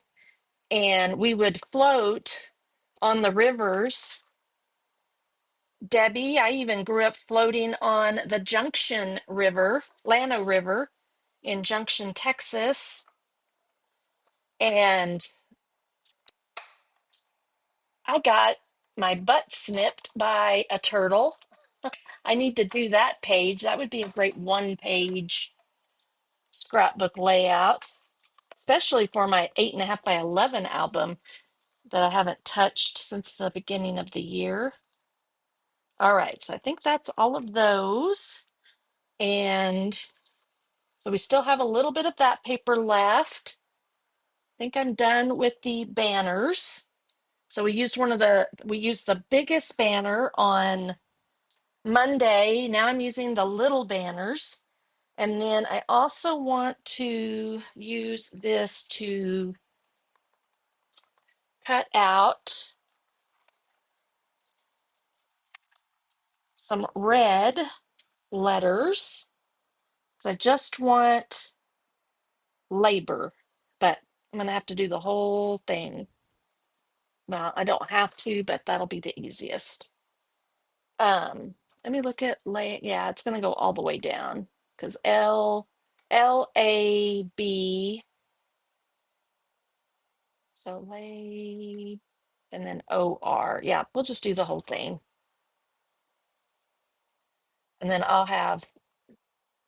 and we would float on the rivers. Debbie, I even grew up floating on the Junction River, Llano River in Junction, Texas. And I got my butt snipped by a turtle. I need to do that page. That would be a great one page scrapbook layout, especially for my 8.5 by 11 album that I haven't touched since the beginning of the year. All right, so I think that's all of those. And so we still have a little bit of that paper left. I think I'm done with the banners. So we used the biggest banner on Monday. Now I'm using the little banners. And then I also want to use this to cut out some red letters because I just want labor, but I'm gonna have to do the whole thing. Well, I don't have to, but that'll be the easiest. Let me look at yeah, it's gonna go all the way down because L-A-B, so lay, and then O-R. Yeah, we'll just do the whole thing. And then I'll have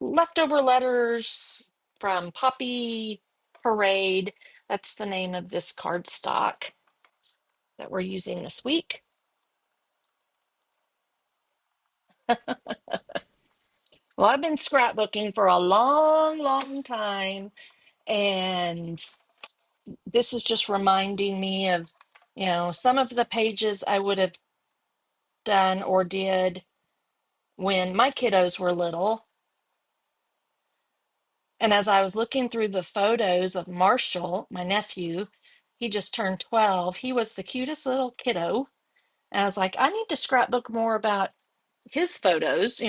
leftover letters from Poppy Parade. That's the name of this cardstock that we're using this week. Well, I've been scrapbooking for a long, long time, and this is just reminding me of, some of the pages I would have done or did when my kiddos were little. And as I was looking through the photos of Marshall, my nephew, he just turned 12. He was the cutest little kiddo. And I was like, I need to scrapbook more about his photos,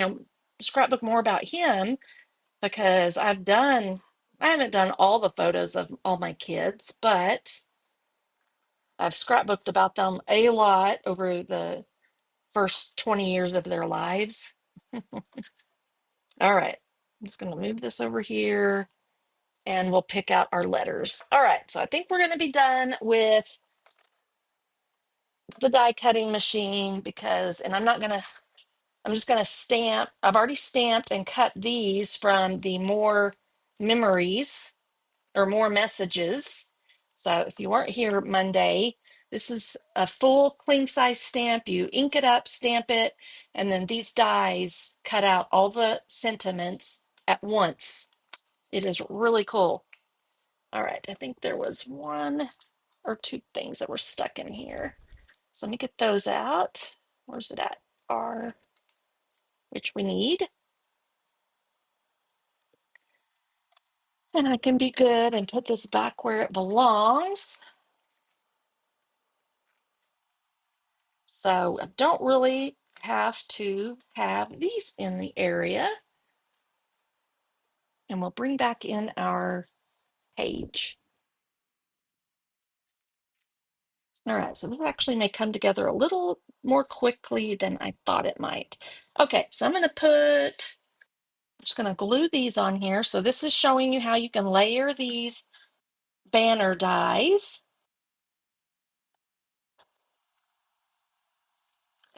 scrapbook more about him because I haven't done all the photos of all my kids, but I've scrapbooked about them a lot over the first 20 years of their lives. All right, I'm just going to move this over here and we'll pick out our letters. All right, so I think we're going to be done with the die cutting machine and I'm just going to stamp. I've already stamped and cut these from the more memories or more messages. So if you weren't here Monday, this is a full clean size stamp. You ink it up, stamp it, and then these dies cut out all the sentiments at once. It is really cool. All right, I think there was one or two things that were stuck in here. So let me get those out. Where's it at? R, which we need. And I can be good and put this back where it belongs. So I don't really have to have these in the area. And we'll bring back in our page. All right, so this actually may come together a little more quickly than I thought it might. Okay, so I'm just gonna glue these on here. So this is showing you how you can layer these banner dies.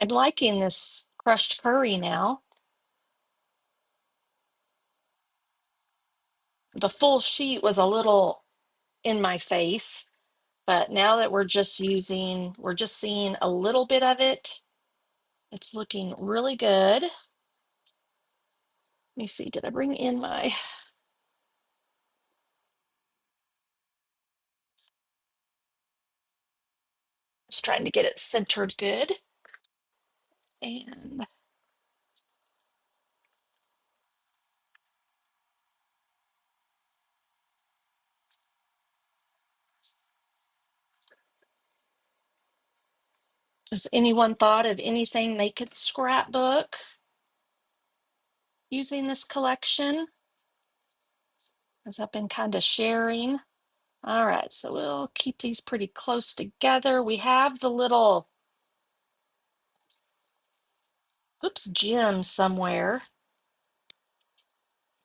I'm liking this crushed curry now. The full sheet was a little in my face, but now that we're just seeing a little bit of it. It's looking really good. Let me see, did I bring in just trying to get it centered good. And does anyone thought of anything they could scrapbook using this collection? As I've been kind of sharing. All right, so we'll keep these pretty close together. We have the little, oops, gems somewhere,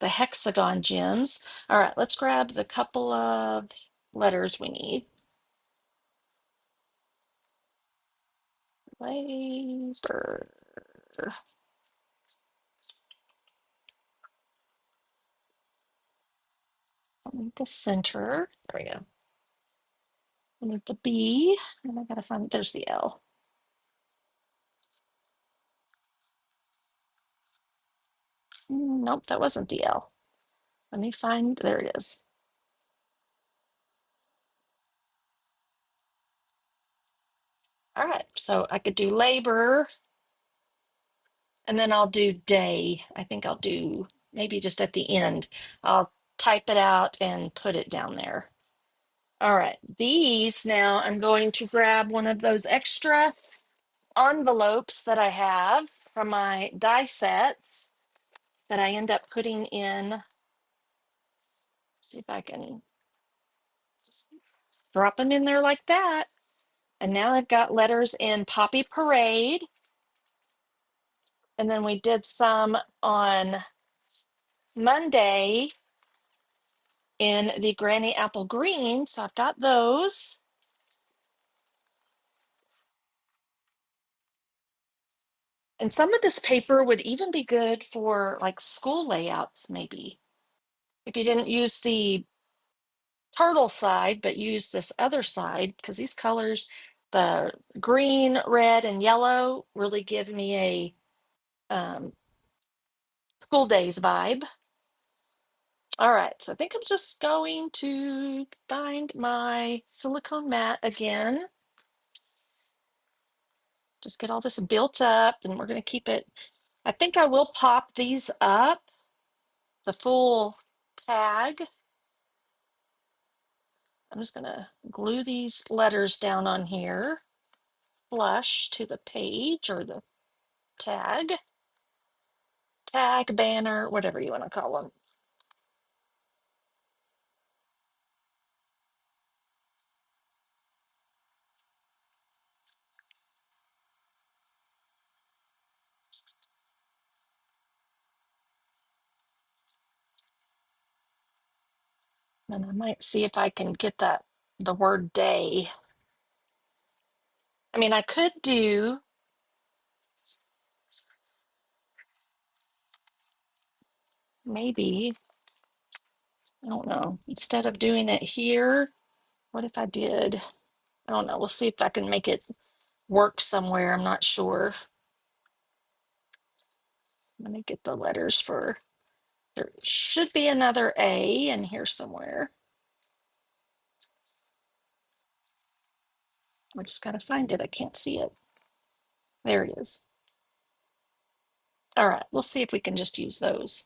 the hexagon gems. All right, let's grab the couple of letters we need. Labor. I need the center. There we go. I need the B, and I gotta find, there's the L. Nope, that wasn't the L. Let me find, there it is. All right, so I could do labor, and then I'll do day. I think I'll do maybe just at the end. I'll type it out and put it down there. All right, these now I'm going to grab one of those extra envelopes that I have from my die sets that I end up putting in. See if I can just drop them in there like that. And now I've got letters in Poppy Parade. And then we did some on Monday in the Granny Apple Green. So I've got those. And some of this paper would even be good for like school layouts, maybe. If you didn't use the turtle side, but use this other side, because these colors, the green, red, and yellow, really give me a school days vibe. All right, so I think I'm just going to find my silicone mat again. Just get all this built up, and we're going to keep it. I think I will pop these up, the full tag. I'm just gonna glue these letters down on here, flush to the page or the tag, banner, whatever you want to call them. And I might see if I can get the word day. I mean, I could do maybe, I don't know, instead of doing it here, what if I did, I don't know, we'll see if I can make it work somewhere. I'm not sure. Let me get the letters for, there should be another A in here somewhere. I just gotta find it. I can't see it. There it is. All right, we'll see if we can just use those.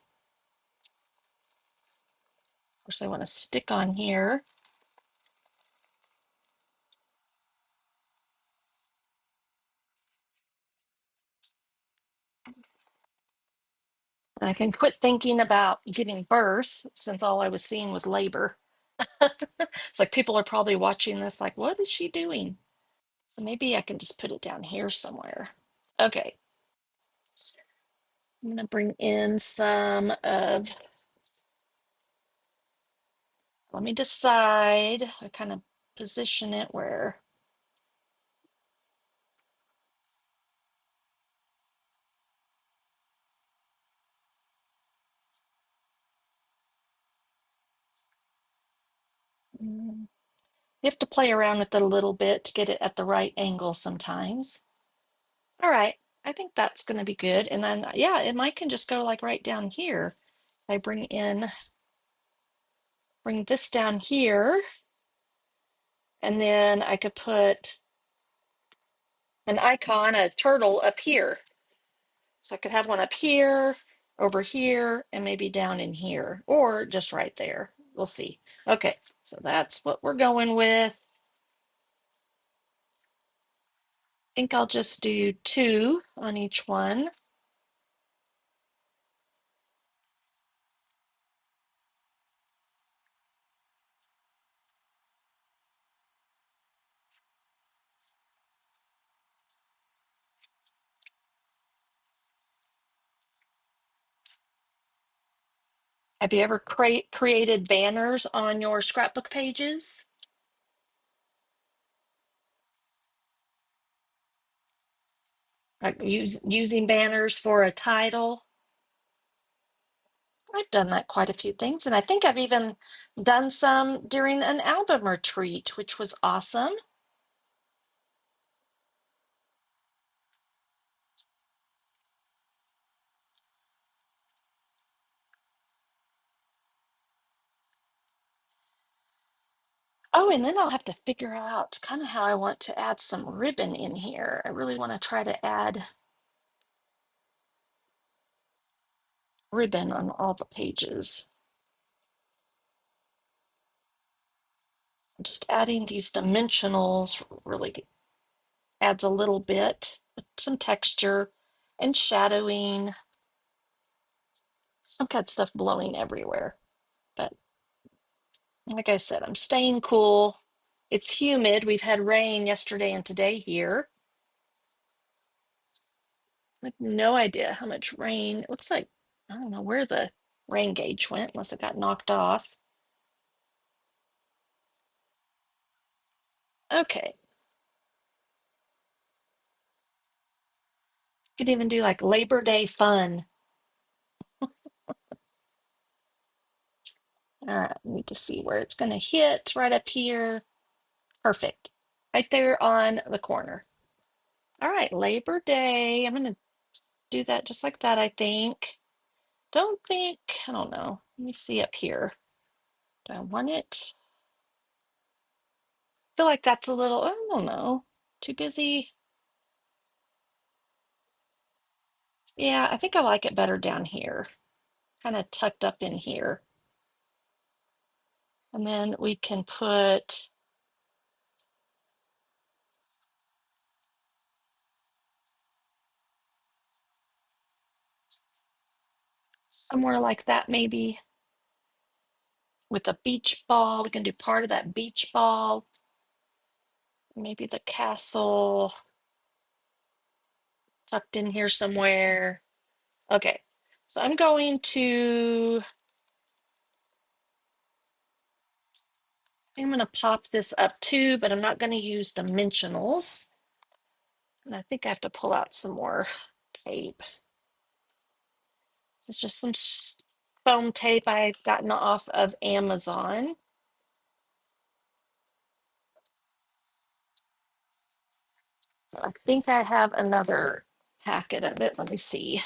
Of course, I want to stick on here. And I can quit thinking about giving birth since all I was seeing was labor. It's like people are probably watching this like, what is she doing? So maybe I can just put it down here somewhere. Okay. I'm gonna bring in some of, let me decide, I kind of position it where, you have to play around with it a little bit to get it at the right angle sometimes. All right, I think that's gonna be good. And then, yeah, it might can just go like right down here. I bring this down here, and then I could put an icon, a turtle up here. So I could have one up here, over here, and maybe down in here, or just right there. We'll see. Okay, so that's what we're going with. I think I'll just do 2 on each one. Have you ever created banners on your scrapbook pages? Like using banners for a title? I've done that quite a few things, and I think I've even done some during an album retreat, which was awesome. Oh, and then I'll have to figure out kind of how I want to add some ribbon in here. I really want to try to add ribbon on all the pages. Just adding these dimensionals really adds a little bit, some texture and shadowing. I've got stuff blowing everywhere, but like I said, I'm staying cool. It's humid. We've had rain yesterday and today here. I have no idea how much rain. It looks like, I don't know where the rain gauge went, unless it got knocked off. Okay. Could even do like Labor Day fun. All right, I need to see where it's going to hit right up here. Perfect. Right there on the corner. All right, Labor Day. I'm going to do that just like that, I think. I don't know. Let me see up here. Do I want it? I feel like that's a little, I don't know, too busy. Yeah, I think I like it better down here, kind of tucked up in here. And then we can put somewhere like that, maybe with a beach ball. We can do part of that beach ball, maybe the castle tucked in here somewhere. Okay, so I'm going to pop this up too, but I'm not going to use dimensionals. And I think I have to pull out some more tape. This is just some foam tape I've gotten off of Amazon. So I think I have another packet of it. Let me see.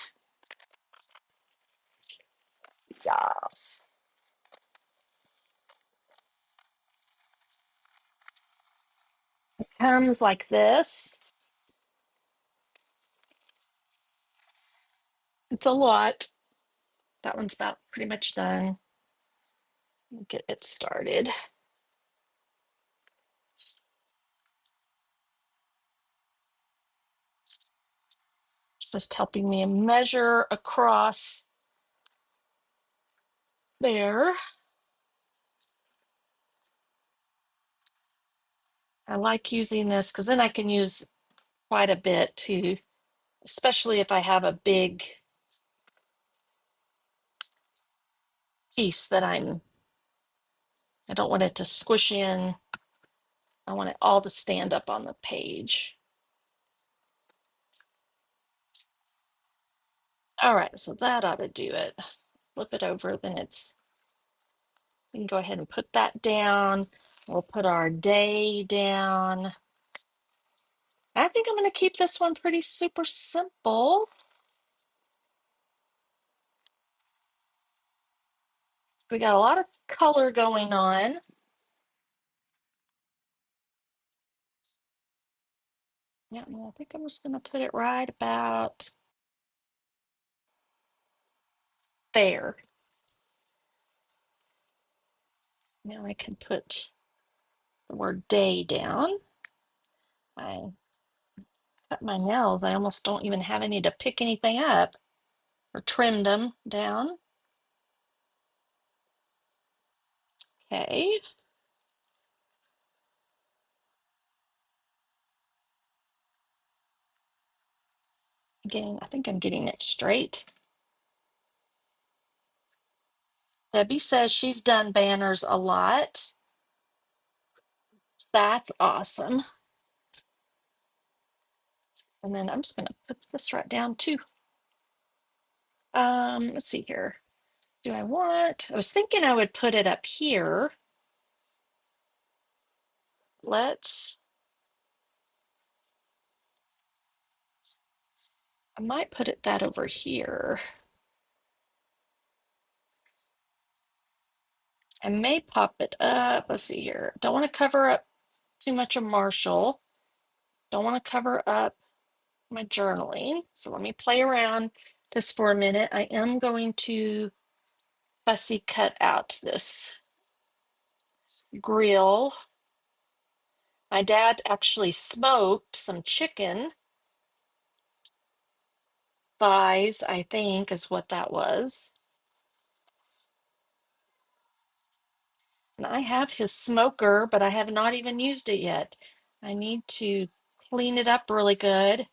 Yes. It comes like this. It's a lot. That one's about pretty much done. Get it started. It's just helping me measure across there. I like using this because then I can use quite a bit too, especially if I have a big piece that I don't want it to squish in. I want it all to stand up on the page. All right, so that ought to do it. Flip it over, then we can go ahead and put that down. We'll put our day down. I think I'm going to keep this one pretty super simple. We got a lot of color going on. Yeah, I think I'm just going to put it right about there. Now I can put the word day down. I cut my nails. I almost don't even have any to pick anything up or trimmed them down. Okay. Again, I think I'm getting it straight. Debbie says she's done banners a lot. That's awesome. And then I'm just going to put this right down too. Let's see here. I was thinking I would put it up here. I might put that over here. I may pop it up. Let's see here. Don't want to cover up too much of Marshall. Don't want to cover up my journaling. So let me play around this for a minute. I am going to fussy cut out this grill. My dad actually smoked some chicken thighs, I think is what that was. And I have his smoker, but I have not even used it yet. I need to clean it up really good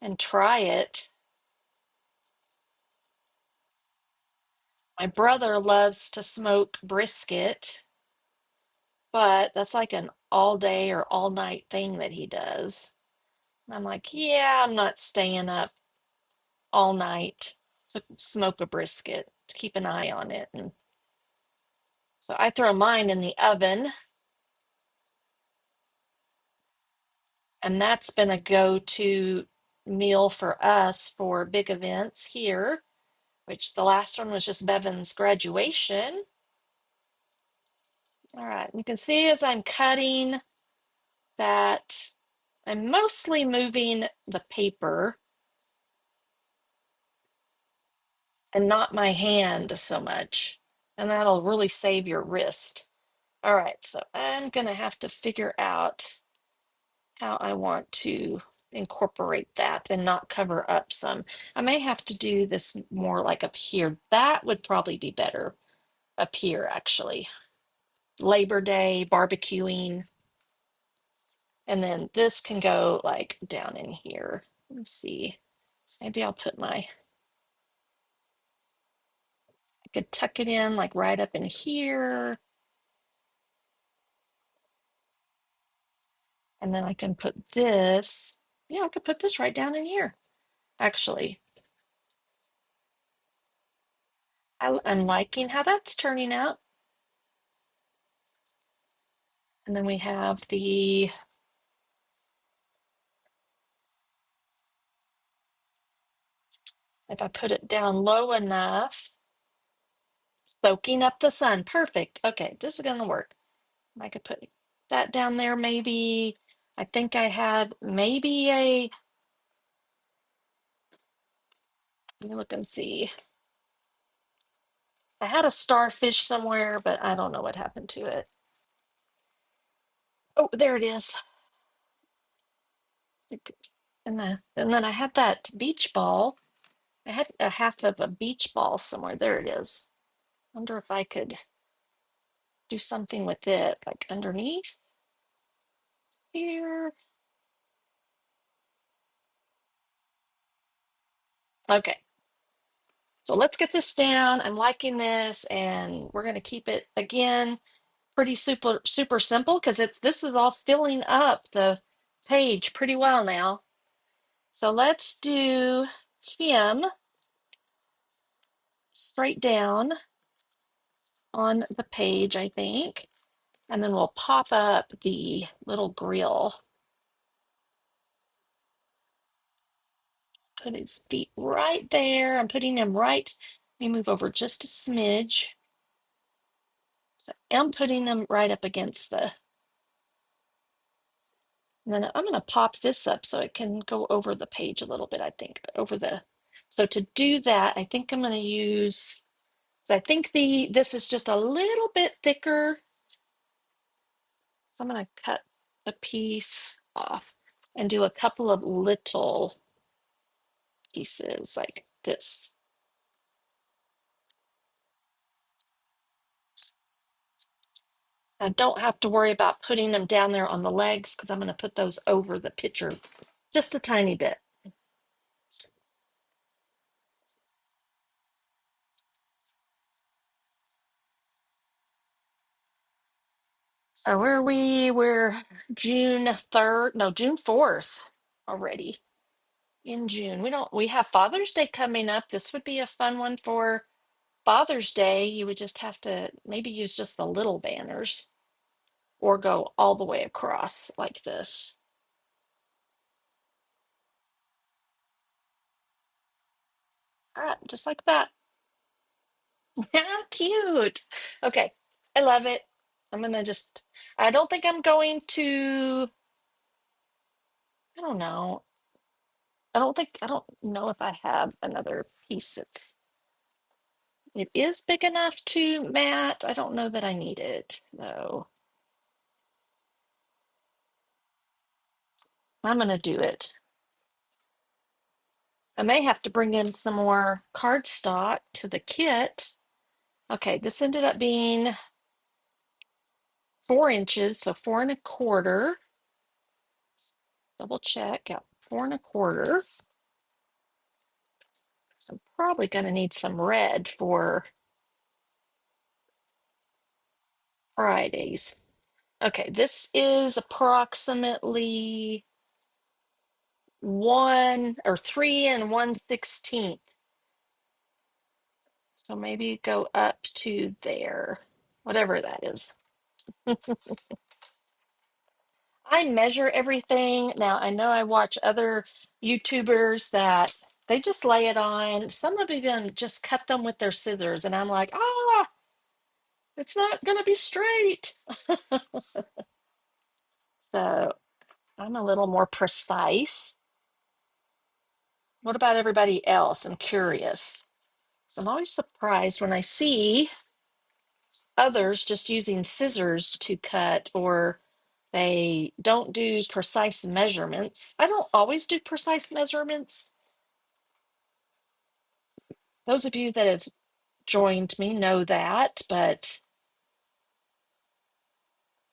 and try it. My brother loves to smoke brisket, but that's like an all day or all night thing that he does. And I'm like, yeah, I'm not staying up all night to smoke a brisket, to keep an eye on it. And so I throw mine in the oven, and that's been a go-to meal for us for big events here, which the last one was just Bevan's graduation. All right, you can see as I'm cutting that I'm mostly moving the paper and not my hand so much. and that'll really save your wrist. All right, so I'm gonna have to figure out how I want to incorporate that and not cover up some. I may have to do this more like up here. That would probably be better up here, actually. Labor Day, barbecuing, and then this can go like down in here. Let me see. Maybe I'll put my, I could tuck it in like right up in here. And then I can put this, yeah, I could put this right down in here, actually. I'm liking how that's turning out. And then we have the, if I put it down low enough, soaking up the sun. Perfect. Okay, this is gonna work. I could put that down there maybe. I think I had maybe a, let me look and see. I had a starfish somewhere, but I don't know what happened to it. Oh, there it is. And then I had that beach ball. I had a half of a beach ball somewhere. There it is. Wonder if I could do something with it, like underneath here. Okay, so let's get this down. I'm liking this, and we're gonna keep it again pretty super simple because it's this is all filling up the page pretty well now. So let's do him straight down on the page, I think. And then we'll pop up the little grill. Put his feet right there. I'm putting him right. Let me move over just a smidge. So I'm putting them right up against the, and then I'm going to pop this up so it can go over the page a little bit, I think, over the, so to do that, I think I'm going to use, so I think this is just a little bit thicker. So I'm going to cut a piece off and do a couple of little pieces like this. I don't have to worry about putting them down there on the legs because I'm going to put those over the picture just a tiny bit. So where are we? We're June 3rd, no, June 4th already in June. We have Father's Day coming up. This would be a fun one for Father's Day. You would just have to maybe use just the little banners or go all the way across like this. All right, just like that. Yeah, cute. Okay, I love it. I'm gonna just, I don't think I'm going to, I don't know. I don't know if I have another piece it is big enough to mat. I don't know that I need it though. I'm gonna do it. I may have to bring in some more cardstock to the kit. Okay, this ended up being 4 inches, so 4 1/4. Double check, yeah, 4 1/4. So I'm probably gonna need some red for Fridays. Okay, this is approximately 3 and 1/16. So maybe go up to there, whatever that is. I measure everything. Now, I know I watch other YouTubers that they just lay it on. Some of them just cut them with their scissors, and I'm like, it's not going to be straight. So I'm a little more precise. What about everybody else? I'm curious. So I'm always surprised when I see others just using scissors to cut, or they don't do precise measurements. I don't always do precise measurements. Those of you that have joined me know that, but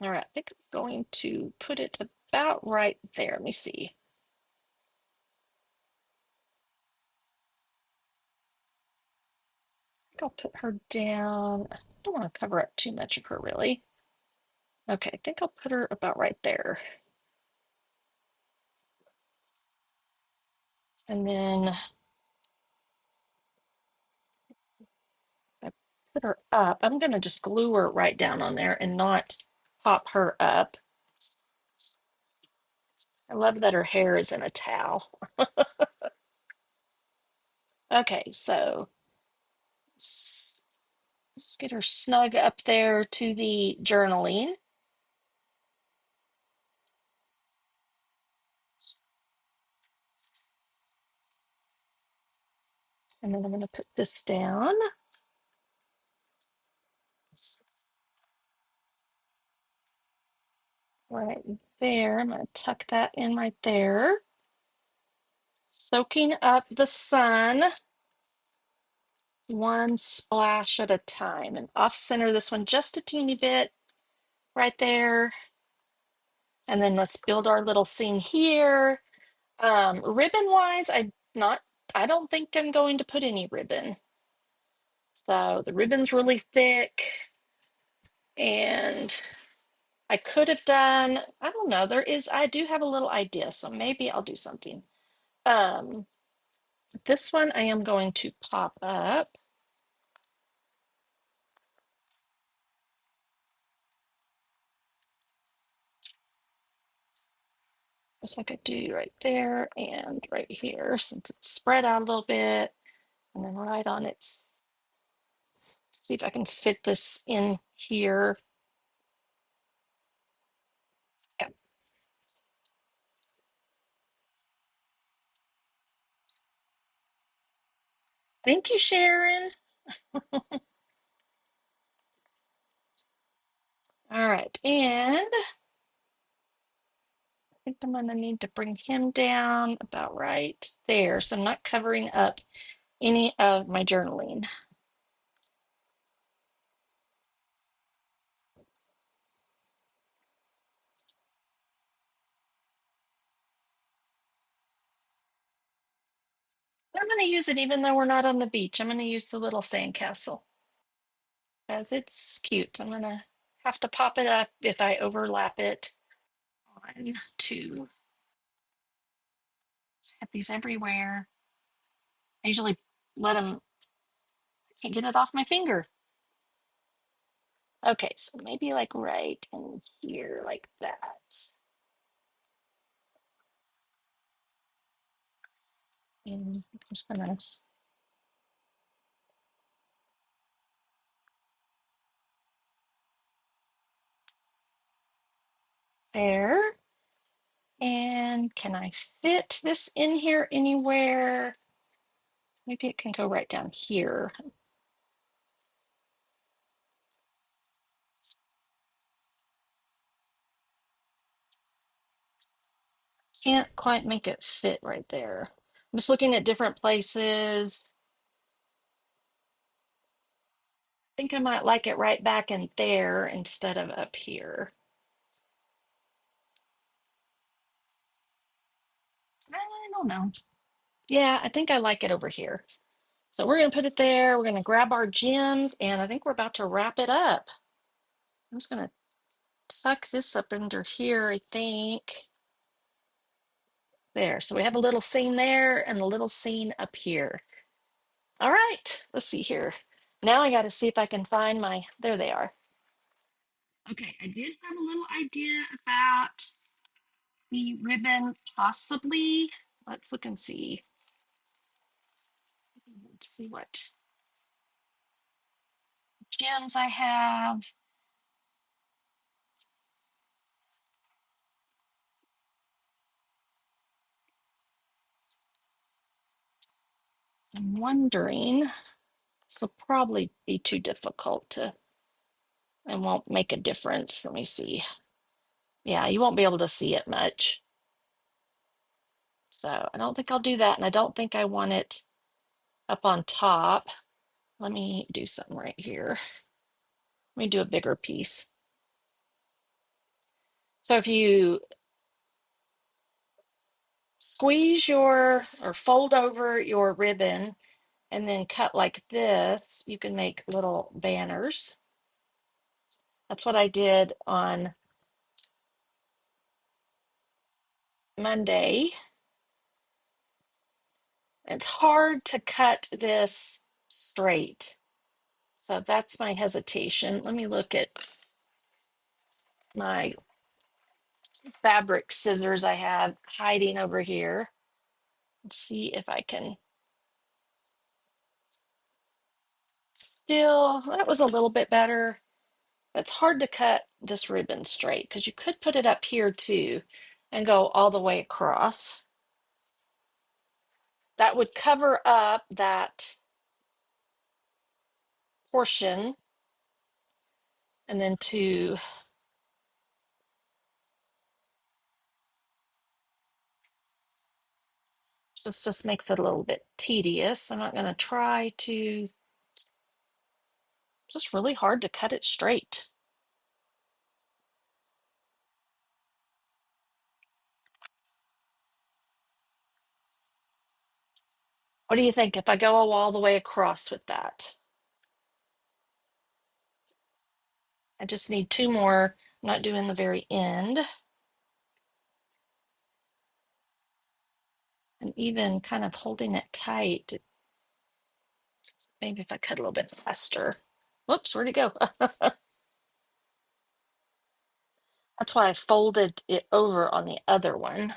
all right, I think I'm going to put it about right there. Let me see. I think I'll put her down. I don't want to cover up too much of her, really. Okay, I think I'll put her about right there. And then I put her up. I'm going to just glue her right down on there and not pop her up. I love that her hair is in a towel. Okay, so just get her snug up there to the journaling. And then I'm going to put this down right there. I'm going to tuck that in right there. Soaking up the sun, one splash at a time, and off center this one just a teeny bit right there. And then let's build our little scene here. Ribbon wise, I don't think I'm going to put any ribbon. So the ribbon's really thick, and I could have done, I don't know, I do have a little idea, so maybe I'll do something. Um, this one I am going to pop up. Just like I do right there and right here, since it's spread out a little bit, and then right on its, see if I can fit this in here. Yeah. Thank you, Sharon. All right, and I think I'm gonna need to bring him down about right there, so I'm not covering up any of my journaling. I'm going to use it even though we're not on the beach. I'm going to use the little sandcastle as it's cute. I'm going to have to pop it up if I overlap it. One, two. Have these everywhere. I usually let them, I can't get it off my finger. Okay, so maybe like right in here, like that. And I'm just gonna, there. And can I fit this in here anywhere? Maybe it can go right down here. Can't quite make it fit right there. I'm just looking at different places. I think I might like it right back in there instead of up here. I don't know. Yeah, I think I like it over here. So we're going to put it there. We're going to grab our gems, and I think we're about to wrap it up. I'm just going to tuck this up under here, I think. There. So we have a little scene there and a little scene up here. All right, let's see here. Now I got to see if I can find there they are. Okay, I did have a little idea about the ribbon, possibly. Let's look and see. Let's see what gems I have. I'm wondering, this will probably be too difficult to and won't make a difference. Let me see. Yeah, you won't be able to see it much. So I don't think I'll do that. And I don't think I want it up on top. Let me do something right here. Let me do a bigger piece. So if you squeeze your or fold over your ribbon and then cut like this, you can make little banners. That's what I did on Monday. It's hard to cut this straight. So that's my hesitation. Let me look at my fabric scissors I have hiding over here. Let's see if I can still, that was a little bit better. It's hard to cut this ribbon straight because you could put it up here too and go all the way across. That would cover up that portion. And then to this just makes it a little bit tedious. I'm not going to try to, just really hard to cut it straight. What do you think if I go all the way across with that? I just need two more. I'm not doing the very end. And even kind of holding it tight. Maybe if I cut a little bit faster. Whoops, where'd it go? That's why I folded it over on the other one.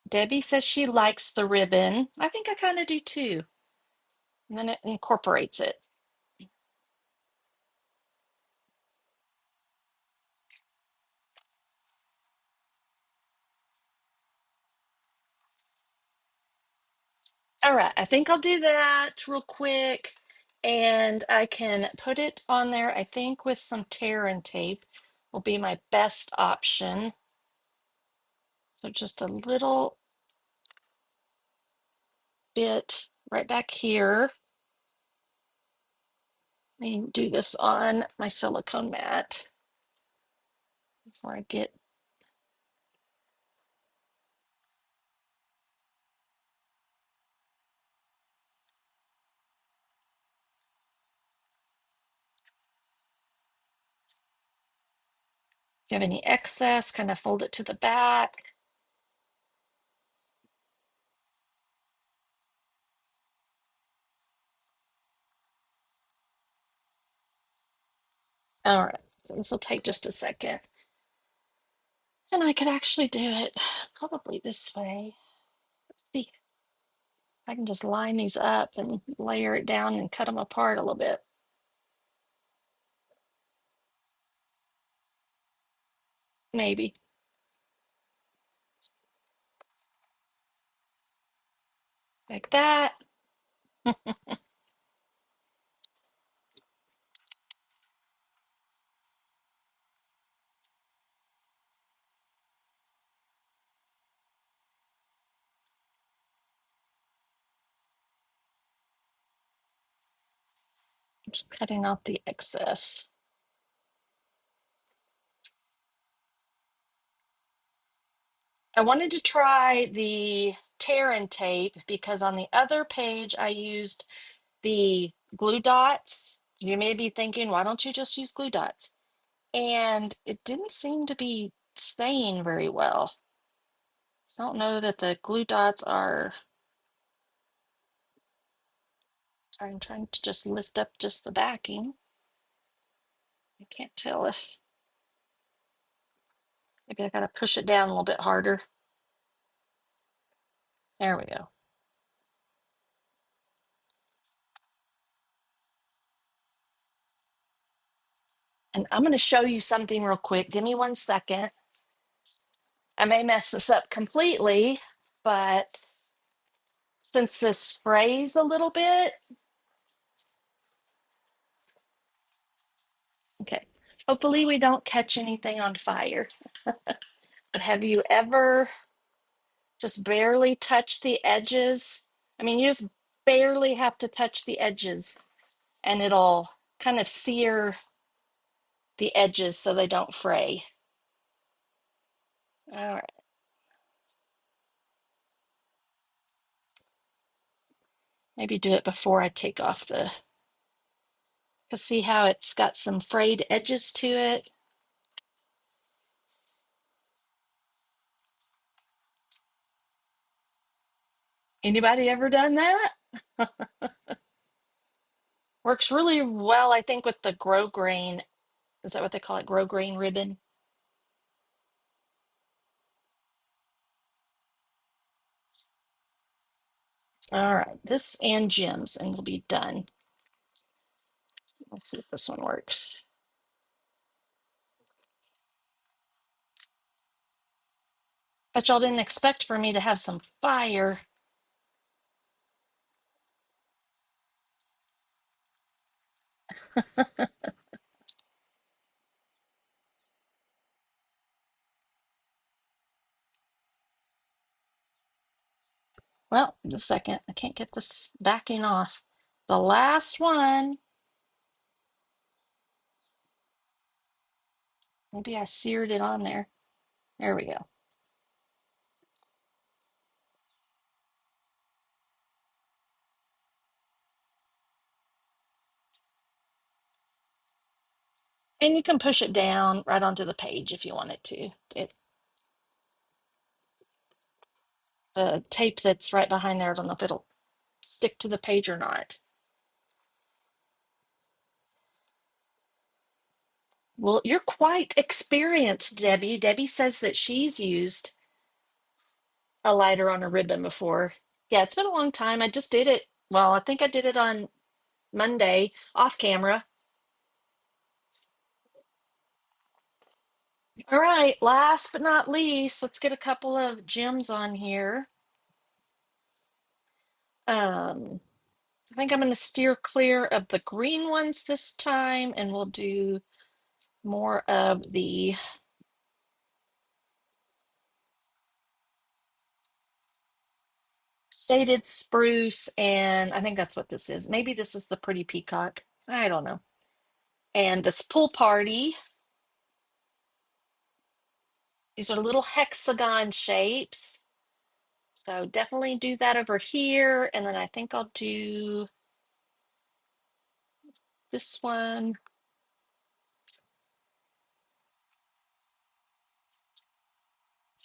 Debbie says she likes the ribbon. I think I kind of do too. And then it incorporates it. All right, I think I'll do that real quick. And I can put it on there, I think, with some tear and tape will be my best option. So just a little bit right back here. Let me do this on my silicone mat before I get. If you have any excess, kind of fold it to the back. All right, so this will take just a second. And I could actually do it probably this way. Let's see. I can just line these up and layer it down and cut them apart a little bit. Maybe. Like that. Just cutting out the excess. I wanted to try the tear and tape because on the other page I used the glue dots. You may be thinking, why don't you just use glue dots? And it didn't seem to be staying very well. So I don't know that the glue dots are. I'm trying to just lift up just the backing. I can't tell if maybe I gotta push it down a little bit harder. There we go. And I'm going to show you something real quick. Give me 1 second. I may mess this up completely, but since this sprays a little bit, Okay. Hopefully we don't catch anything on fire. But have you ever just barely touched the edges? I mean, you just barely have to touch the edges and it'll kind of sear the edges so they don't fray. All right. Maybe do it before I take off the, because see how it's got some frayed edges to it? Anybody ever done that? Works really well, I think, with the grosgrain. Is that what they call it? Grosgrain ribbon? All right, this and gems, and we'll be done. Let's see if this one works. But y'all didn't expect for me to have some fire. Well, just a second. I can't get this backing off. The last one. Maybe I seared it on there. There we go. And you can push it down right onto the page if you want it to. The tape that's right behind there, I don't know if it'll stick to the page or not. Well, you're quite experienced, Debbie. Debbie says that she's used a lighter on a ribbon before. Yeah, it's been a long time. I just did it. Well, I think I did it on Monday off camera. All right, last but not least, let's get a couple of gems on here. I think I'm going to steer clear of the green ones this time, and we'll do more of the shaded spruce, and I think that's what this is. Maybe this is the pretty peacock. I don't know. And this pool party. These are little hexagon shapes. So definitely do that over here. And then I think I'll do this one.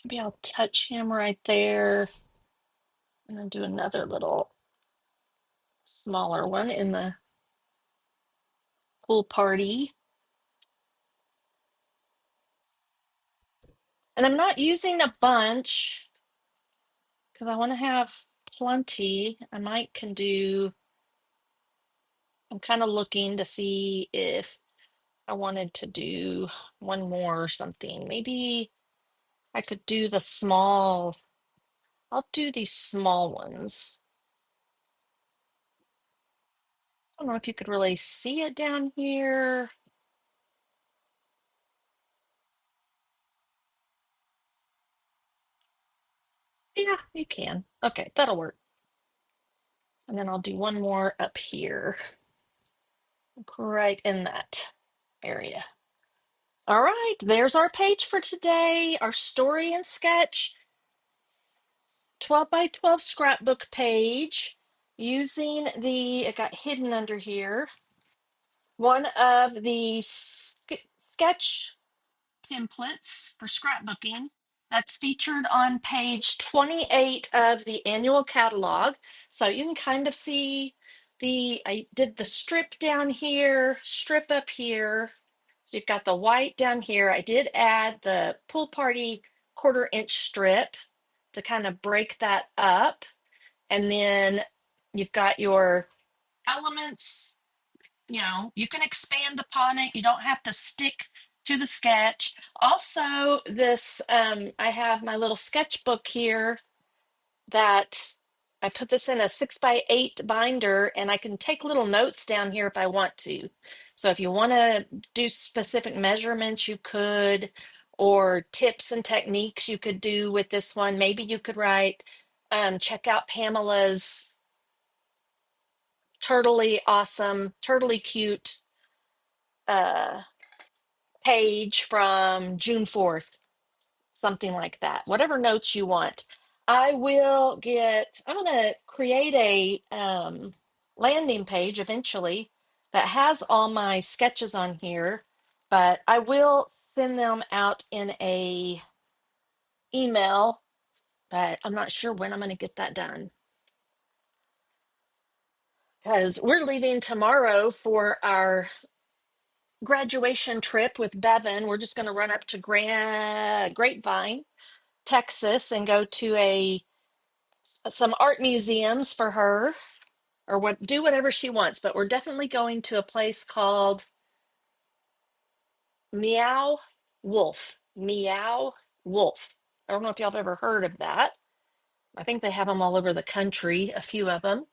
Maybe I'll touch him right there. And then do another little smaller one in the pool party. And I'm not using a bunch because I want to have plenty. I might can do, I'm kind of looking to see if I wanted to do one more or something. Maybe I could do the small, I'll do these small ones. I don't know if you could really see it down here. Yeah, you can. Okay, that'll work. And then I'll do one more up here, right in that area. All right, there's our page for today, our story and sketch 12 by 12 scrapbook page using it got hidden under here, one of the sketch templates for scrapbooking that's featured on page 28 of the annual catalog. So you can kind of see I did the strip down here, strip up here. So you've got the white down here. I did add the pool party 1/4 inch strip to kind of break that up. And then you've got your elements, you can expand upon it. You don't have to stick to the sketch. Also, I have my little sketchbook here that I put this in a 6x8 binder, and I can take little notes down here if I want to. So if you want to do specific measurements, you could, or tips and techniques you could do with this one. Maybe you could write, check out Pamela's turtly awesome, turtly cute uh, page from June 4th, something like that. Whatever notes you want. I'm going to create a landing page eventually that has all my sketches on here, but I will send them out in a email, but I'm not sure when I'm going to get that done because we're leaving tomorrow for our graduation trip with Bevan. We're just going to run up to Grapevine, Texas, and go to a some art museums for her, or what, do whatever she wants. But we're definitely going to a place called Meow Wolf. Meow Wolf. I don't know if y'all have ever heard of that. I think they have them all over the country, a few of them,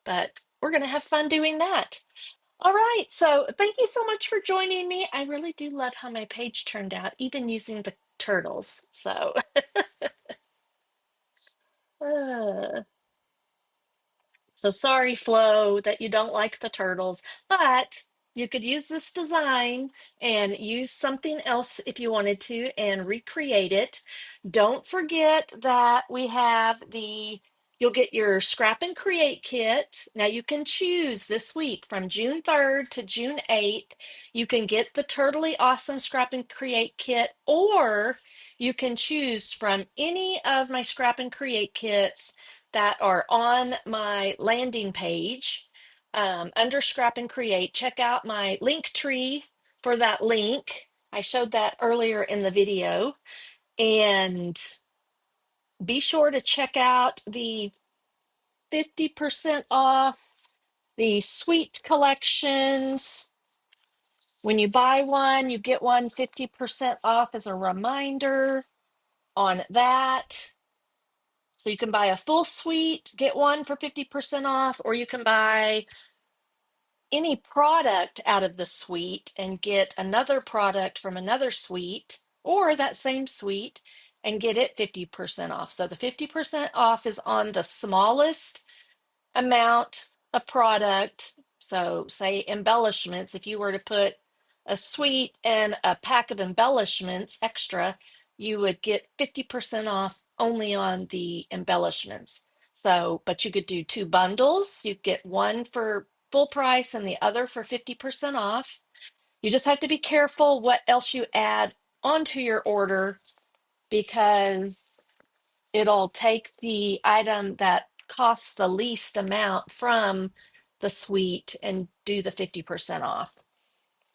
but we're going to have fun doing that. All right, so thank you so much for joining me. I really do love how my page turned out, even using the turtles. So, uh, so sorry, Flo, that you don't like the turtles, but you could use this design and use something else if you wanted to and recreate it. Don't forget that we have you'll get your Scrap and Create kit. Now you can choose this week from June 3rd to June 8th. You can get the Turtly Awesome Scrap and Create kit, or you can choose from any of my Scrap and Create kits that are on my landing page under Scrap and Create. Check out my link tree for that link. I showed that earlier in the video. And be sure to check out the 50% off the suite collections. When you buy one, you get one 50% off as a reminder on that. So you can buy a full suite, get one for 50% off, or you can buy any product out of the suite and get another product from another suite or that same suite and get it 50% off. So the 50% off is on the smallest amount of product. So, say embellishments, if you were to put a suite and a pack of embellishments extra, you would get 50% off only on the embellishments. So, but you could do two bundles. You get one for full price and the other for 50% off. You just have to be careful what else you add onto your order because it'll take the item that costs the least amount from the suite and do the 50% off.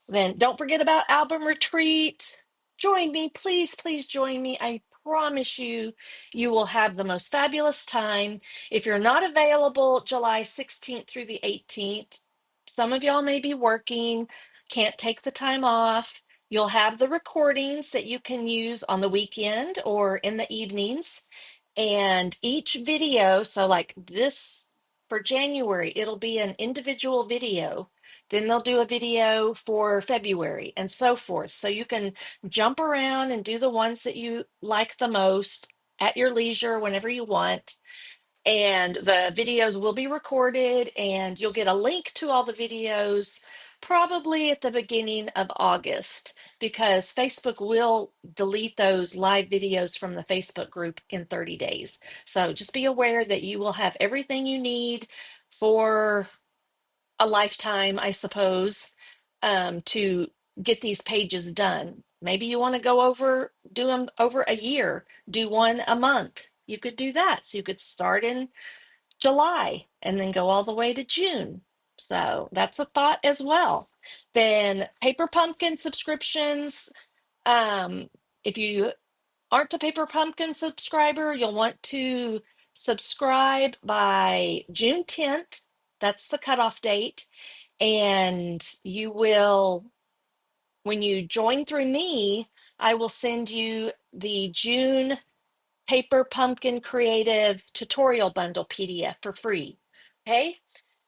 Then don't forget about Album Retreat. Join me, please, please join me. I promise you, you will have the most fabulous time. If you're not available July 16th through the 18th, some of y'all may be working, can't take the time off. You'll have the recordings that you can use on the weekend or in the evenings. And each video, so like this for January, it'll be an individual video. Then they'll do a video for February and so forth. So you can jump around and do the ones that you like the most at your leisure whenever you want. And the videos will be recorded, and you'll get a link to all the videos probably at the beginning of August because Facebook will delete those live videos from the Facebook group in 30 days. So just be aware that you will have everything you need for a lifetime, I suppose, to get these pages done. Maybe you want to do them over a year, do one a month. You could do that. So you could start in July and then go all the way to June. So that's a thought as well. Then Paper Pumpkin subscriptions. If you aren't a Paper Pumpkin subscriber, you'll want to subscribe by June 10th. That's the cutoff date. And when you join through me, I will send you the June Paper Pumpkin Creative Tutorial Bundle PDF for free. Okay.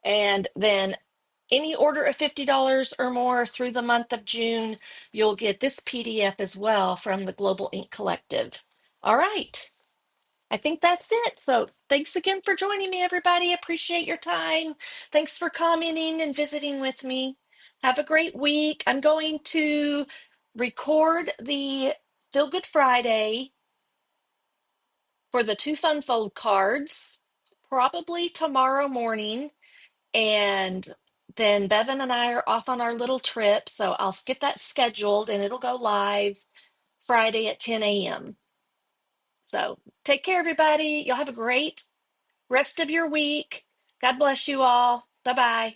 And then any order of $50 or more through the month of June, you'll get this PDF as well from the Global Ink Collective. All right. I think that's it. So thanks again for joining me, everybody. Appreciate your time. Thanks for commenting and visiting with me. Have a great week. I'm going to record the Feel Good Friday for the two fun fold cards probably tomorrow morning. And then Bevan and I are off on our little trip. So I'll get that scheduled and it'll go live Friday at 10 a.m. So take care, everybody. Y'all have a great rest of your week. God bless you all. Bye bye.